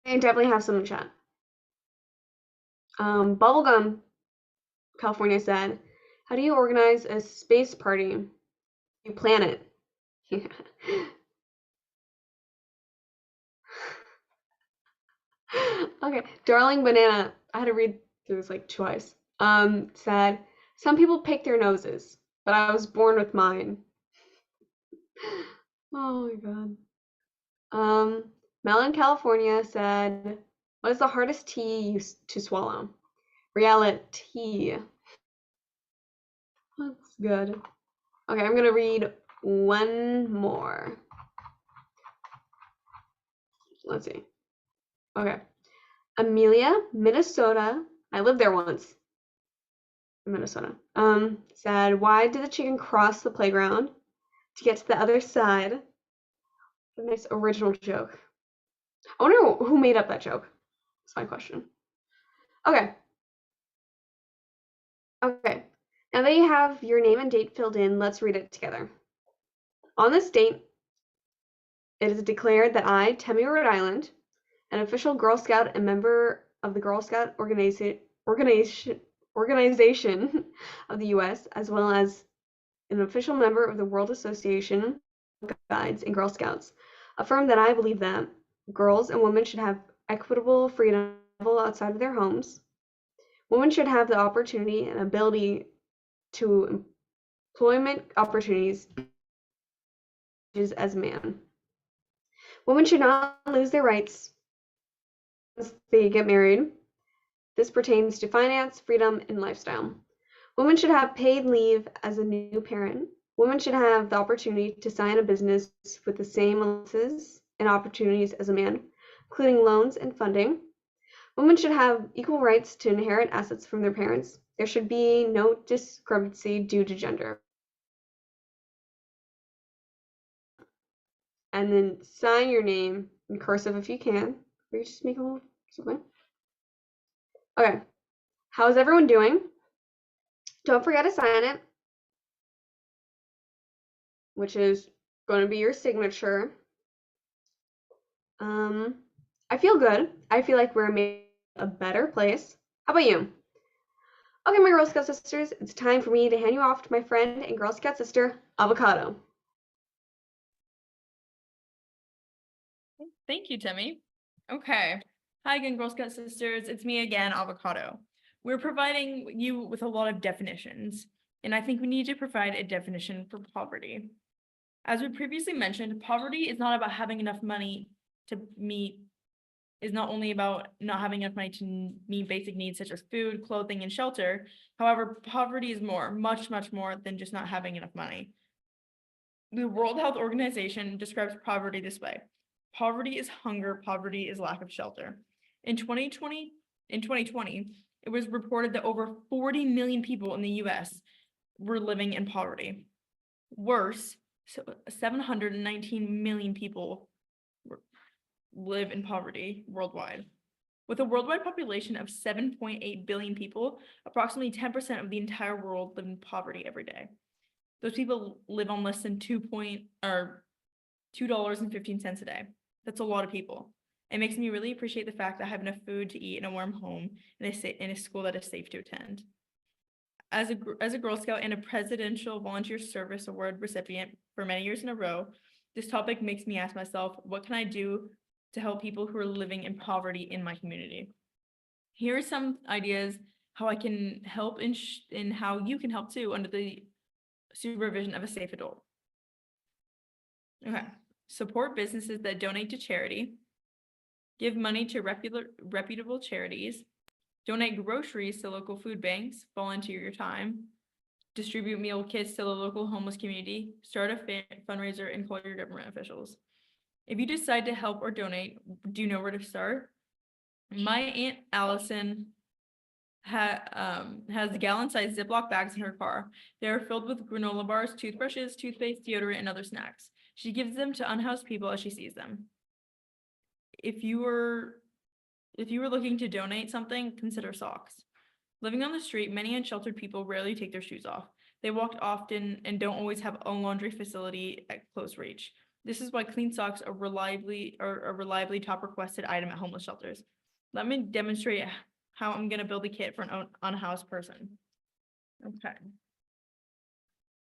definitely have some in chat. Bubblegum, California said, how do you organize a space party? You plan it. Okay, Darling Banana, I had to read through this like twice. Said, some people pick their noses, but I was born with mine. Oh my god. Melon California said, what is the hardest tea to swallow? Reality. That's good. Okay, I'm gonna read one more. Let's see. Okay. Amelia, Minnesota. I lived there once. In Minnesota. Said, why did the chicken cross the playground to get to the other side? A nice original joke. I wonder who made up that joke. That's my question. Okay. Okay. Now that you have your name and date filled in, let's read it together. On this date, it is declared that I, Temmie, Rhode Island, an official Girl Scout and member of the Girl Scout organization of the U.S., as well as an official member of the World Association of Guides and Girl Scouts, affirm that I believe that girls and women should have equitable freedom outside of their homes. Women should have the opportunity and ability to employment opportunities as a man. Women should not lose their rights once they get married. This pertains to finance, freedom, and lifestyle. Women should have paid leave as a new parent. Women should have the opportunity to sign a business with the same allowances and opportunities as a man, including loans and funding. Women should have equal rights to inherit assets from their parents. There should be no discrepancy due to gender. And then sign your name in cursive if you can. Or you just make a little something. Okay. How's everyone doing? Don't forget to sign it, which is going to be your signature. I feel good. I feel like we're making a better place. How about you? Okay, my Girl Scout sisters, it's time for me to hand you off to my friend and Girl Scout sister, Avocado.
Thank you, Temmie. Okay. Hi again, Girl Scout sisters. It's me again, Avocado. We're providing you with a lot of definitions, and I think we need to provide a definition for poverty. As we previously mentioned, poverty is not about having enough money to meet, is not only about not having enough money to meet basic needs such as food, clothing, and shelter. However, poverty is more, much more than just not having enough money. The World Health Organization describes poverty this way. Poverty is hunger, poverty is lack of shelter. In 2020, it was reported that over 40 million people in the US were living in poverty. Worse, 719 million people live in poverty worldwide. With a worldwide population of 7.8 billion people, approximately 10% of the entire world live in poverty every day. Those people live on less than $2.15 a day. That's a lot of people. It makes me really appreciate the fact that I have enough food to eat in a warm home and in a school that is safe to attend. As a Girl Scout and a Presidential Volunteer Service Award recipient for many years in a row, this topic makes me ask myself, what can I do to help people who are living in poverty in my community? Here are some ideas how I can help and how you can help too under the supervision of a safe adult. Okay. Support businesses that donate to charity. Give money to reputable charities. Donate groceries to local food banks. Volunteer your time. Distribute meal kits to the local homeless community. Start a fundraiser and call your government officials. If you decide to help or donate, do you know where to start? My Aunt Allison has gallon-sized Ziploc bags in her car. They are filled with granola bars, toothbrushes, toothpaste, deodorant, and other snacks. She gives them to unhoused people as she sees them. If you were looking to donate something, consider socks. Living on the street, many unsheltered people rarely take their shoes off. They walk often and don't always have a laundry facility at close reach. This is why clean socks are a reliably top requested item at homeless shelters. Let me demonstrate how I'm gonna build a kit for an unhoused person. Okay.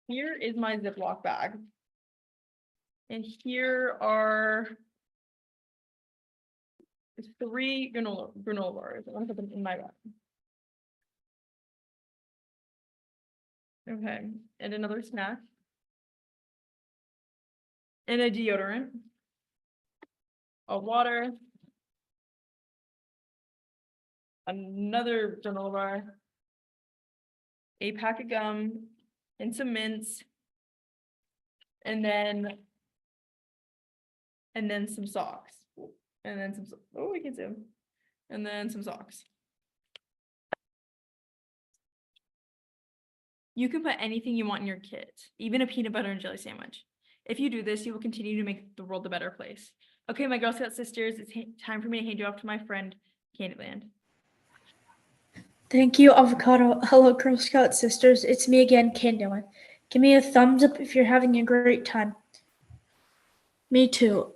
Here is my Ziploc bag. And here are 3 granola bars. I want to put them in my bag. Okay, and another snack. And a deodorant. A water. Another granola bar. A pack of gum. And some mints. and then some socks, and then some, oh, we can zoom, and then some socks. You can put anything you want in your kit, even a peanut butter and jelly sandwich. If you do this, you will continue to make the world a better place. Okay, my Girl Scout sisters, it's time for me to hand you off to my friend, Candyland.
Thank you, Avocado. Hello, Girl Scout sisters. It's me again, Candyland. Give me a thumbs up if you're having a great time. Me too.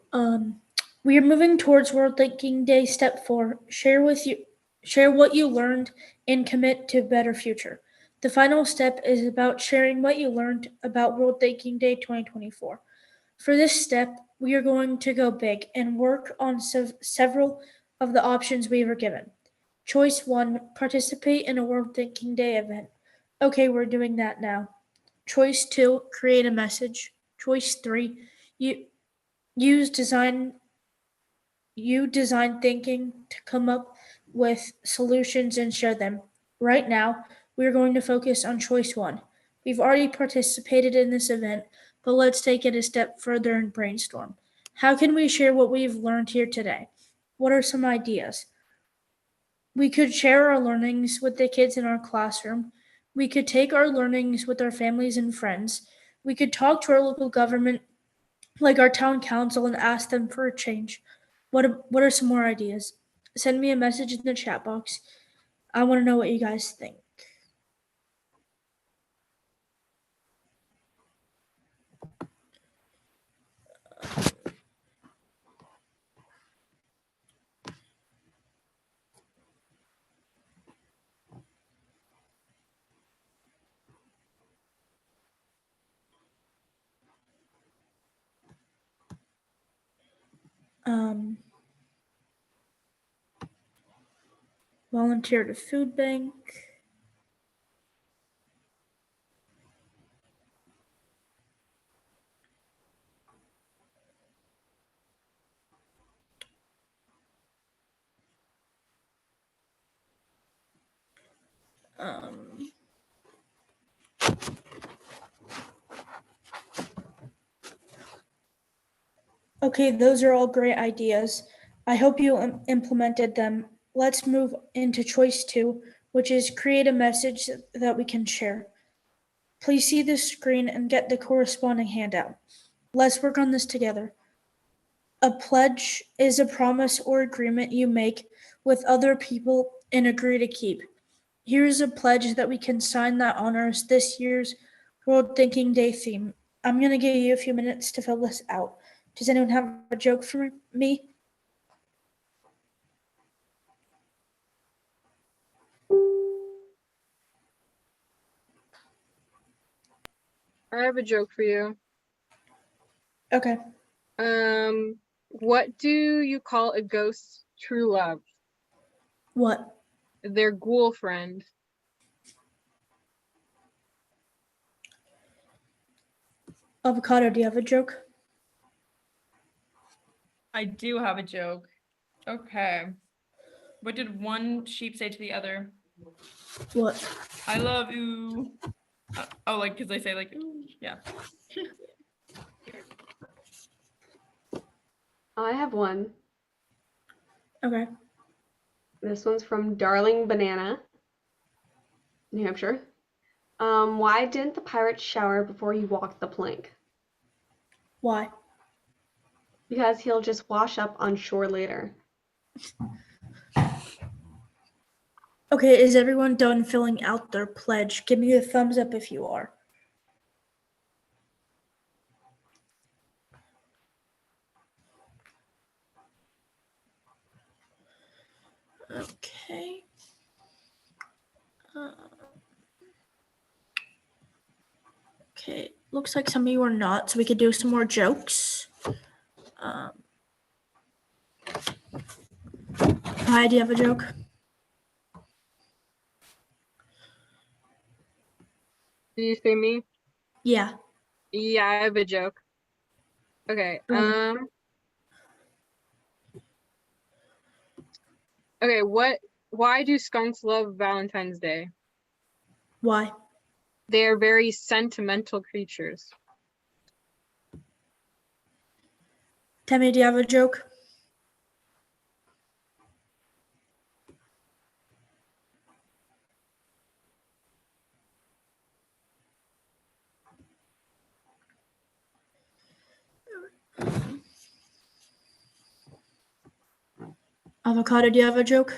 We are moving towards World Thinking Day. Step 4: share what you learned and commit to a better future. The final step is about sharing what you learned about World Thinking Day 2024. For this step, we are going to go big and work on several of the options we were given. Choice 1: participate in a World Thinking Day event. Okay, we're doing that now. Choice 2: create a message. Choice 3: design thinking to come up with solutions and share them. Right now, we're going to focus on choice 1. We've already participated in this event, but let's take it a step further and brainstorm. How can we share what we've learned here today? What are some ideas? We could share our learnings with the kids in our classroom. We could take our learnings with our families and friends. We could talk to our local government, like our town council, and ask them for a change. What are some more ideas? Send me a message in the chat box. I want to know what you guys think. Volunteer to food bank. Okay, those are all great ideas. I hope you implemented them. Let's move into choice 2, which is create a message that we can share. Please see the screen and get the corresponding handout. Let's work on this together. A pledge is a promise or agreement you make with other people and agree to keep. Here's a pledge that we can sign that honors this year's World Thinking Day theme. I'm going to give you a few minutes to fill this out. Does anyone have a joke for me?
I have a joke for you.
Okay.
What do you call a ghost's true love?
What?
Their ghoul friend.
Avocado, do you have a joke?
I do have a joke. Okay. What did one sheep say to the other?
What?
I love you. Oh, like, because they say like, ooh, yeah.
I have one.
Okay.
This one's from Darling Banana, New Hampshire. Why didn't the pirate shower before he walked the plank?
Why?
Because he'll just wash up on shore later.
Okay, is everyone done filling out their pledge? Give me a thumbs up if you are. Okay. Okay, looks like some of you are not, so we could do some more jokes. Hi, do you have a joke?
Did you say me?
Yeah.
Yeah, I have a joke. Okay. Okay, why do skunks love Valentine's Day?
Why?
They are very sentimental creatures.
Tammy, do you have a joke? Avocado, do you have a joke?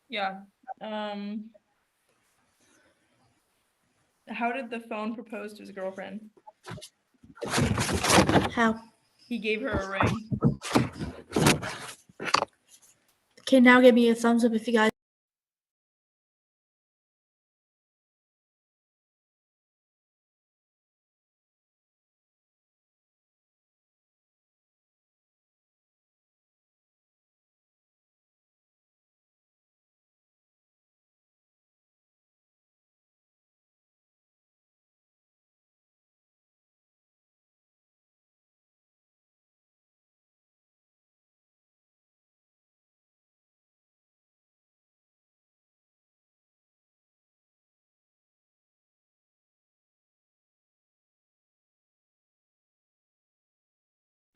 Yeah. How did the phone propose to his girlfriend?
How?
He gave her a ring.
Okay, now give me a thumbs up if you guys.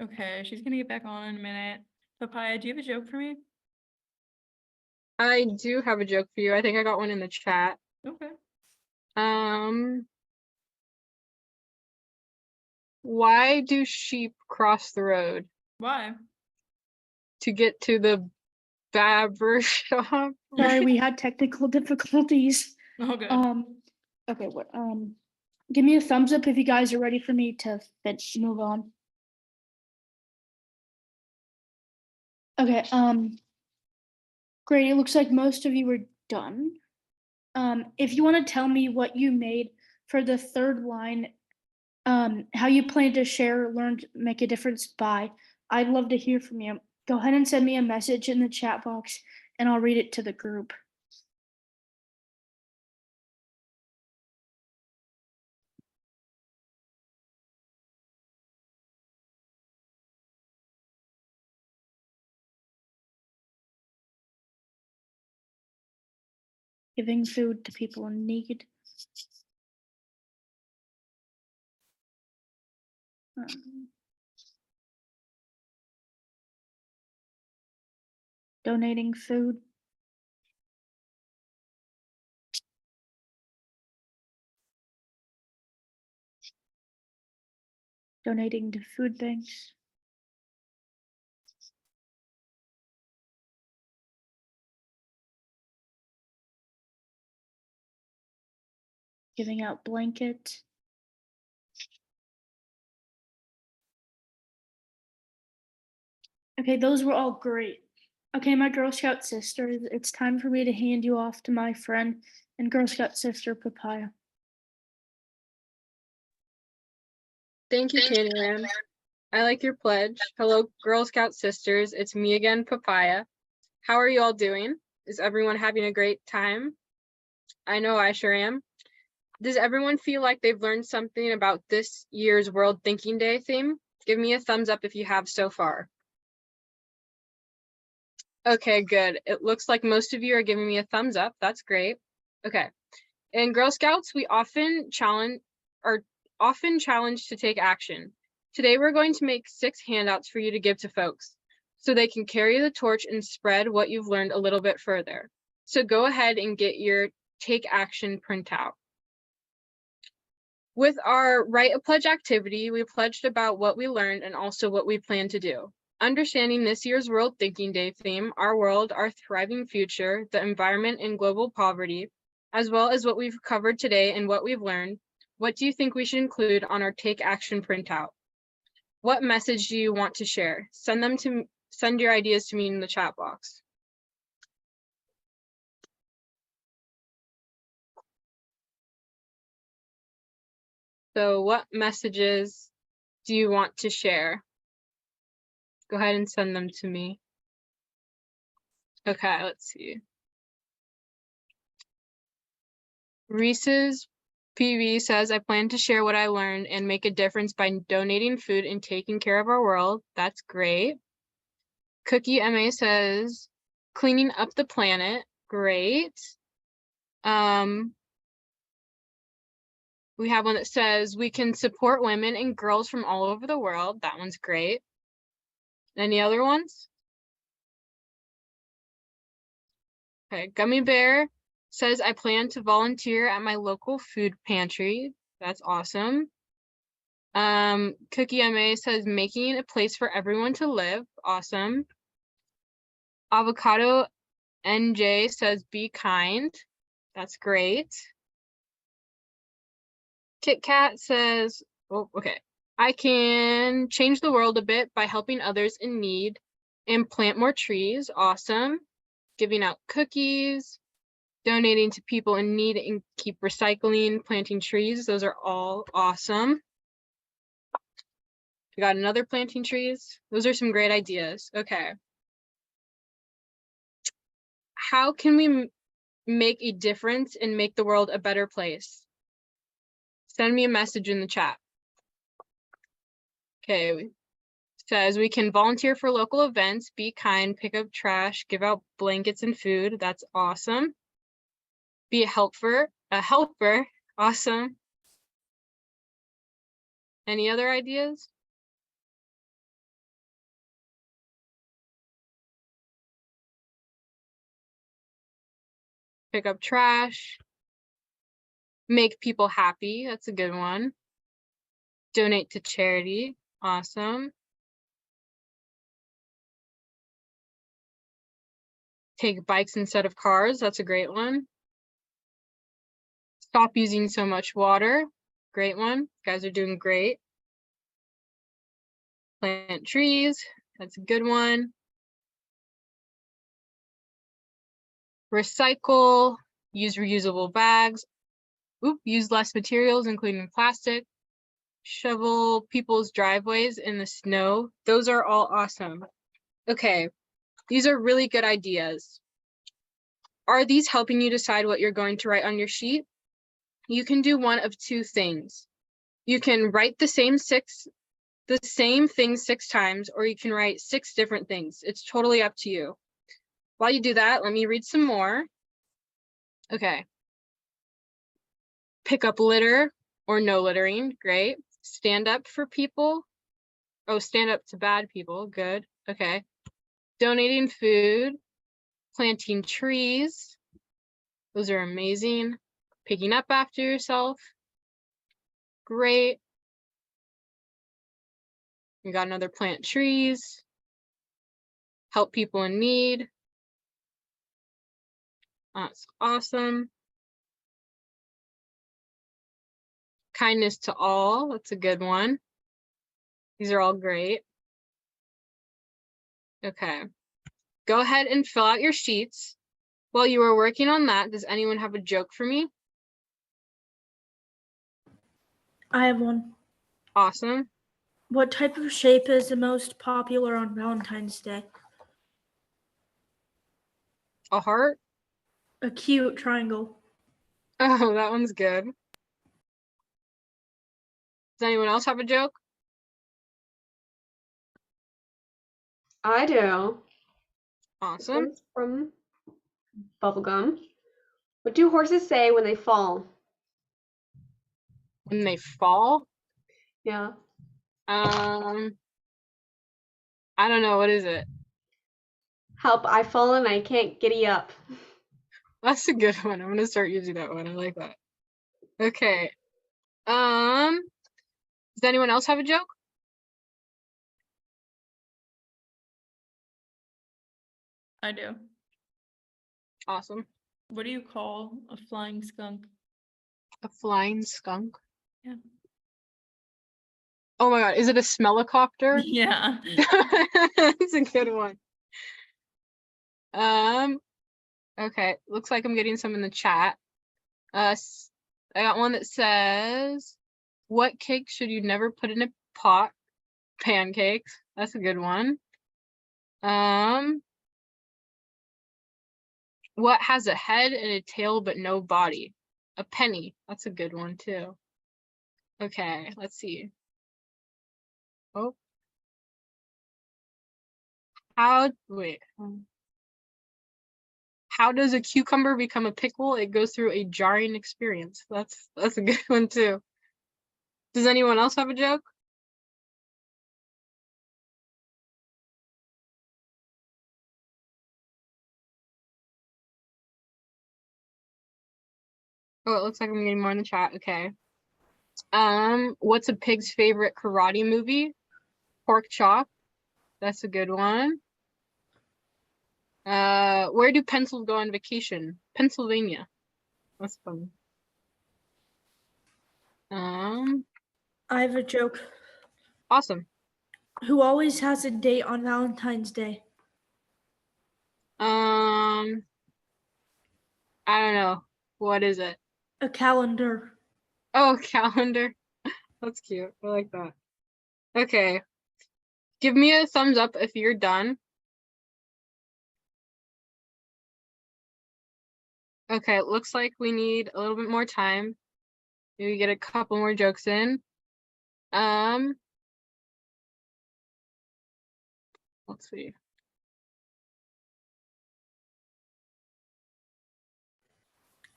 Okay, she's gonna get back on in a minute. Papaya, do you have a joke for me?
I do have a joke for you. I think I got one in the chat.
Okay.
Why do sheep cross the road?
Why?
To get to the barber shop.
Sorry, we had technical difficulties.
Oh, good.
Okay, what? Give me a thumbs up if you guys are ready for me to move on. Okay, great. It looks like most of you are done. If you want to tell me what you made for the third line, how you plan to share, learn, make a difference by, I'd love to hear from you. Go ahead and send me a message in the chat box and I'll read it to the group. Giving food to people in need. Donating food. Donating to food banks. Giving out blankets. Okay, those were all great. Okay, my Girl Scout sisters, it's time for me to hand you off to my friend and Girl Scout sister, Papaya.
Thank you, Candyland. I like your pledge. Hello, Girl Scout sisters. It's me again, Papaya. How are you all doing? Is everyone having a great time? I know I sure am. Does everyone feel like they've learned something about this year's World Thinking Day theme? Give me a thumbs up if you have so far. Okay, good. It looks like most of you are giving me a thumbs up. That's great. Okay. In Girl Scouts, we often challenged to take action. Today, we're going to make 6 handouts for you to give to folks so they can carry the torch and spread what you've learned a little bit further. So go ahead and get your take action printout. With our Write a Pledge activity, we pledged about what we learned and also what we plan to do. Understanding this year's World Thinking Day theme, our world, our thriving future, the environment and global poverty, as well as what we've covered today and what we've learned, what do you think we should include on our Take Action printout? What message do you want to share? Send your ideas to me in the chat box. So what messages do you want to share? Go ahead and send them to me. Okay, let's see. Reese's PV says, I plan to share what I learned and make a difference by donating food and taking care of our world. That's great. Cookie MA says, cleaning up the planet. Great. We have one that says we can support women and girls from all over the world. That one's great. Any other ones? Okay, Gummy Bear says I plan to volunteer at my local food pantry. That's awesome. Cookie MA says making a place for everyone to live. Awesome. Avocado NJ says be kind. That's great. Kit Kat says, oh, okay. I can change the world a bit by helping others in need and plant more trees. Awesome. Giving out cookies, donating to people in need, and keep recycling, planting trees. Those are all awesome. We got another planting trees. Those are some great ideas. Okay. How can we make a difference and make the world a better place? Send me a message in the chat. Okay. Says we can volunteer for local events, be kind, pick up trash, give out blankets and food. That's awesome. Be a helper. Awesome. Any other ideas? Pick up trash. Make people happy. That's a good one. Donate to charity. Awesome. Take bikes instead of cars. That's a great one. Stop using so much water. Great one. You guys are doing great. Plant trees. That's a good one. Recycle. Use reusable bags. Use less materials, including plastic. Shovel people's driveways in the snow. Those are all awesome. Okay. These are really good ideas. Are these helping you decide what you're going to write on your sheet? You can do one of two things. You can write the same thing 6 times, or you can write 6 different things. It's totally up to you. While you do that, let me read some more. Okay. Pick up litter or no littering. Great. Stand up for people. Oh, stand up to bad people. Good. Okay. Donating food. Planting trees. Those are amazing. Picking up after yourself. Great. We got another plant trees. Help people in need. That's awesome. Kindness to all. That's a good one. These are all great. Okay. Go ahead and fill out your sheets. While you are working on that, does anyone have a joke for me?
I have one.
Awesome.
What type of shape is the most popular on Valentine's Day?
A heart?
A cute triangle.
Oh, that one's good. Does anyone else have a joke?
I do. This
Awesome.
one's from Bubblegum. What do horses say when they fall?
When they fall?
Yeah.
I don't know. What is it?
Help, I've fallen, I can't giddy up.
That's a good one. I'm gonna start using that one. I like that. Okay. Does anyone else have a joke?
I do.
Awesome.
What do you call a flying skunk?
A flying skunk?
Yeah.
Oh my god, is it a smellicopter?
Yeah.
That's a good one. Okay, looks like I'm getting some in the chat. I got one that says, what cake should you never put in a pot? Pancakes. That's a good one. What has a head and a tail but no body? A penny. That's a good one too. Okay, let's see. Oh. How How does a cucumber become a pickle? It goes through a jarring experience. That's a good one too. Does anyone else have a joke? Oh, it looks like I'm getting more in the chat. Okay. What's a pig's favorite karate movie? Pork chop. That's a good one. Where do pencils go on vacation? Pennsylvania. That's fun.
I have a joke.
Awesome.
Who always has a date on Valentine's Day?
I don't know. What is it?
A calendar.
Oh, calendar. That's cute. I like that. Okay. Give me a thumbs up if you're done. Okay, it looks like we need a little bit more time. Maybe get a couple more jokes in. Let's see.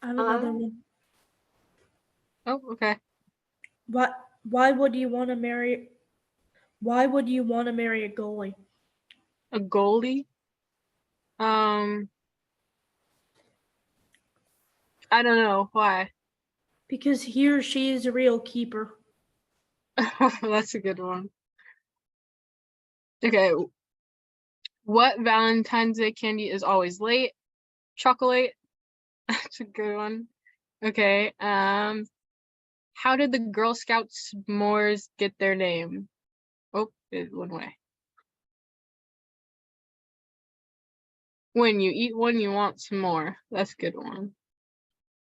I have another one.
Oh, okay.
Why would you want to marry a goalie?
A goalie. I don't know why.
Because he or she is a real keeper.
That's a good one. Okay. What Valentine's Day candy is always late? Chocolate. That's a good one. Okay. How did the Girl Scout s'mores get their name? Oh, it went away. When you eat one, you want some more. That's a good one.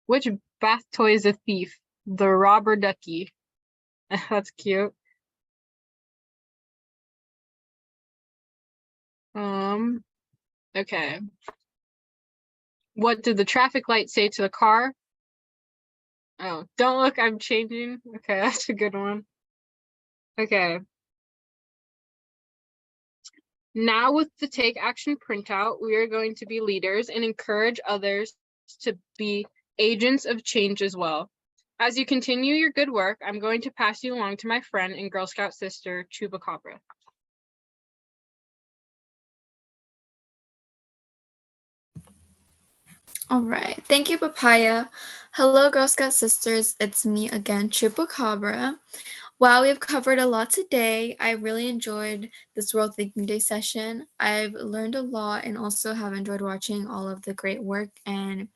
Which bath toy is a thief? The robber ducky. That's cute. Okay. What did the traffic light say to the car? Oh, don't look, I'm changing. Okay, that's a good one. Okay. Now with the Take Action printout, we are going to be leaders and encourage others to be agents of change as well. As you continue your good work, I'm going to pass you along to my friend and Girl Scout sister, Chupacabra.
All right. Thank you, Papaya. Hello, Girl Scout sisters. It's me again, Chupacabra. Wow, we've covered a lot today. I really enjoyed this World Thinking Day session. I've learned a lot and also have enjoyed watching all of the great work and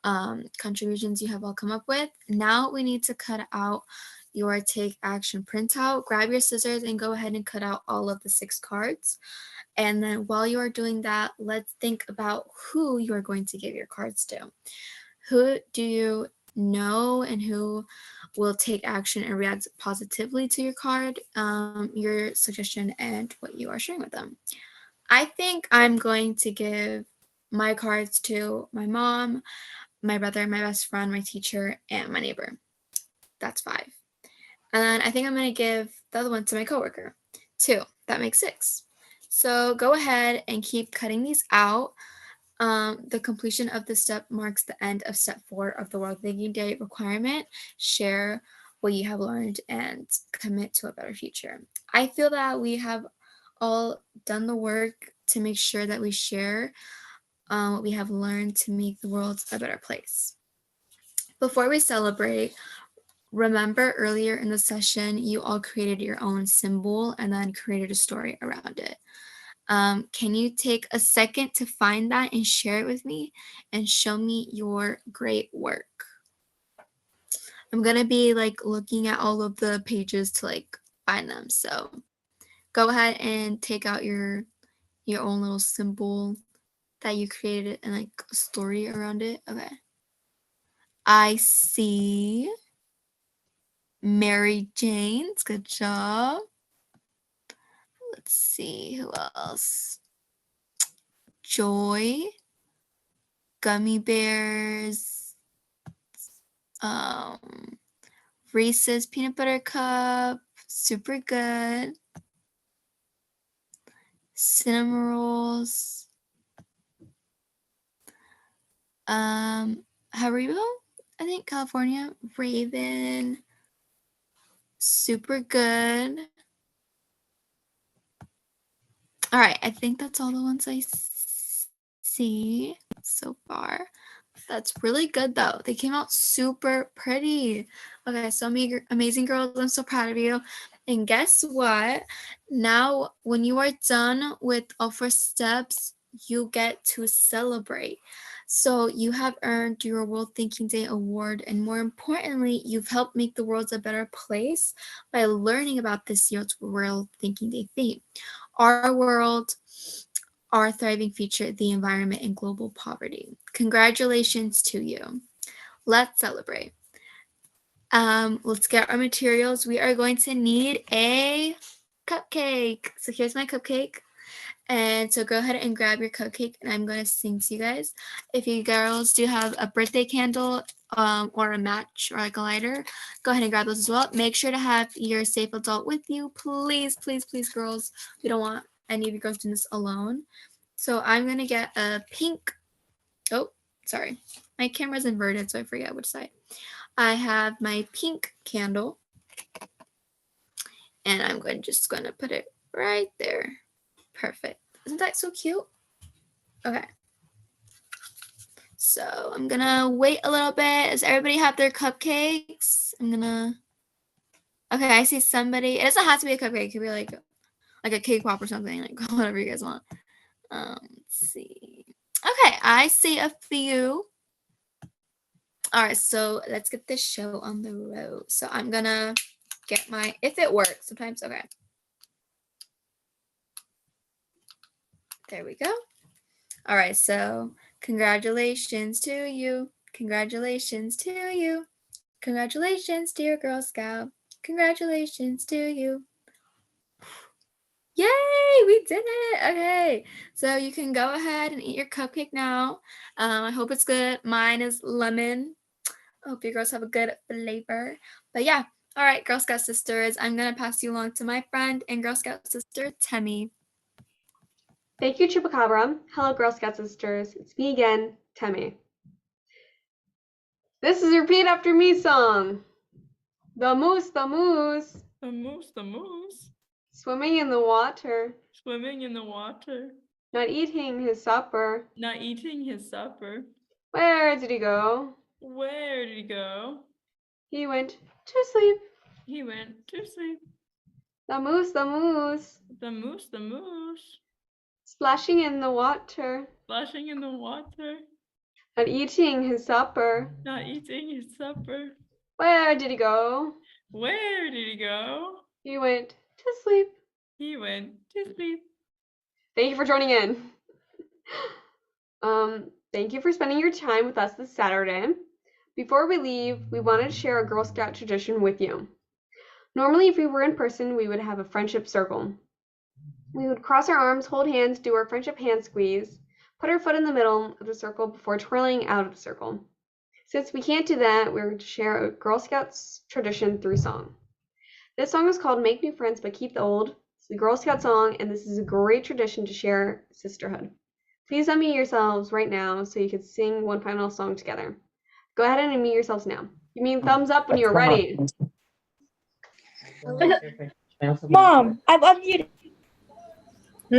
contributions you have all come up with. Now we need to cut out your Take Action printout. Grab your scissors and go ahead and cut out all of the 6 cards. And then while you are doing that, let's think about who you are going to give your cards to. Who do you know and who will take action and react positively to your card, your suggestion, and what you are sharing with them? I think I'm going to give my cards to my mom, my brother, my best friend, my teacher, and my neighbor. That's 5. And then I think I'm going to give the other one to my coworker. 2. That makes 6. So go ahead and keep cutting these out. The completion of this step marks the end of step 4 of the World Thinking Day requirement. Share what you have learned and commit to a better future. I feel that we have all done the work to make sure that we share what we have learned to make the world a better place. Before we celebrate, remember earlier in the session, you all created your own symbol and then created a story around it. Can you take a second to find that and share it with me and show me your great work? I'm gonna be like looking at all of the pages to like find them. So go ahead and take out your own little symbol that you created and like a story around it. Okay. I see Mary Jane's. Good job. Let's see who else. Joy. Gummy bears. Reese's peanut butter cup. Super good. Cinnamon rolls. Haribo, I think California, Raven, super good. All right, I think that's all the ones I see so far. That's really good though. They came out super pretty. Okay, so amazing girls, I'm so proud of you. And guess what? Now, when you are done with all 4 steps, you get to celebrate. So you have earned your World Thinking Day award, and more importantly, you've helped make the world a better place by learning about this year's World Thinking Day theme. Our world, our thriving future, the environment, and global poverty. Congratulations to you. Let's celebrate. Let's get our materials. We are going to need a cupcake. So here's my cupcake. And so go ahead and grab your cupcake, and I'm going to sing to you guys. If you girls do have a birthday candle or a match or like a lighter, go ahead and grab those as well. Make sure to have your safe adult with you. Please, please, please, girls. We don't want any of you girls doing this alone. So I'm going to get a pink. Oh, sorry. My camera's inverted, so I forget which side. I have my pink candle, and I'm just going to put it right there. Perfect. Isn't that so cute? Okay. So I'm gonna wait a little bit. Does everybody have their cupcakes? Okay, I see somebody. It doesn't have to be a cupcake. It could be like a cake pop or something, like whatever you guys want. Let's see. Okay, I see a few. All right, so let's get this show on the road. So I'm gonna get my, if it works sometimes, okay. There we go. All right, so congratulations to you. Congratulations to you. Congratulations, dear Girl Scout. Congratulations to you. Yay, we did it. Okay, so you can go ahead and eat your cupcake now. I hope it's good. Mine is lemon. I hope you girls have a good flavor. But yeah, all right, Girl Scout sisters, I'm going to pass you along to my friend and Girl Scout sister, Temmie.
Thank you, Chupacabra. Hello, Girl Scout sisters. It's me again, Temmie. This is a repeat after me song. The moose, the moose.
The moose, the moose.
Swimming in the water.
Swimming in the water.
Not eating his supper.
Not eating his supper.
Where did he go?
Where did he go?
He went to sleep.
He went to sleep.
The moose, the moose.
The moose, the moose.
Splashing in the water.
Splashing in the water.
Not eating his supper.
Not eating his supper.
Where did he go?
Where did he go?
He went to sleep.
He went to sleep.
Thank you for joining in. Thank you for spending your time with us this Saturday. Before we leave, we wanted to share a Girl Scout tradition with you. Normally, if we were in person, we would have a friendship circle. We would cross our arms, hold hands, do our friendship hand squeeze, put our foot in the middle of the circle before twirling out of the circle. Since we can't do that, we're going to share a Girl Scouts tradition through song. This song is called Make New Friends But Keep the Old. It's the Girl Scout song, and this is a great tradition to share sisterhood. Please unmute yourselves right now so you can sing one final song together. Go ahead and unmute yourselves now. You mean thumbs up when you're ready.
Mom, I've unmuted.
I'll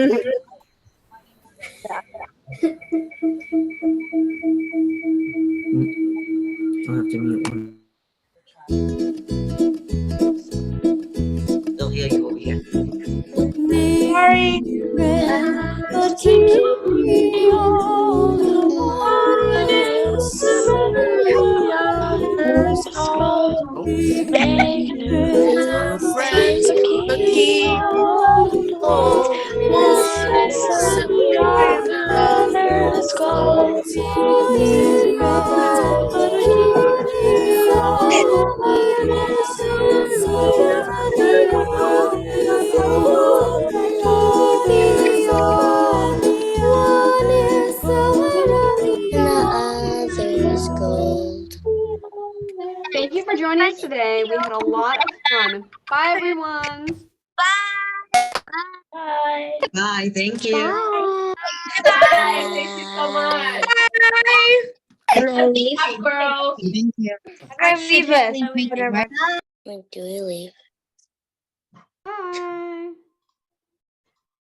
have to mute one. They'll hear you over here.
Sorry.
Thank you for joining us today. We had a lot of fun. Bye, everyone.
Bye.
Bye. Thank you.
Bye.
Thank you so much.
Bye.
leave.
Girls.
Thank you.
I leave us.
When
Whenever.
do we leave?
Bye.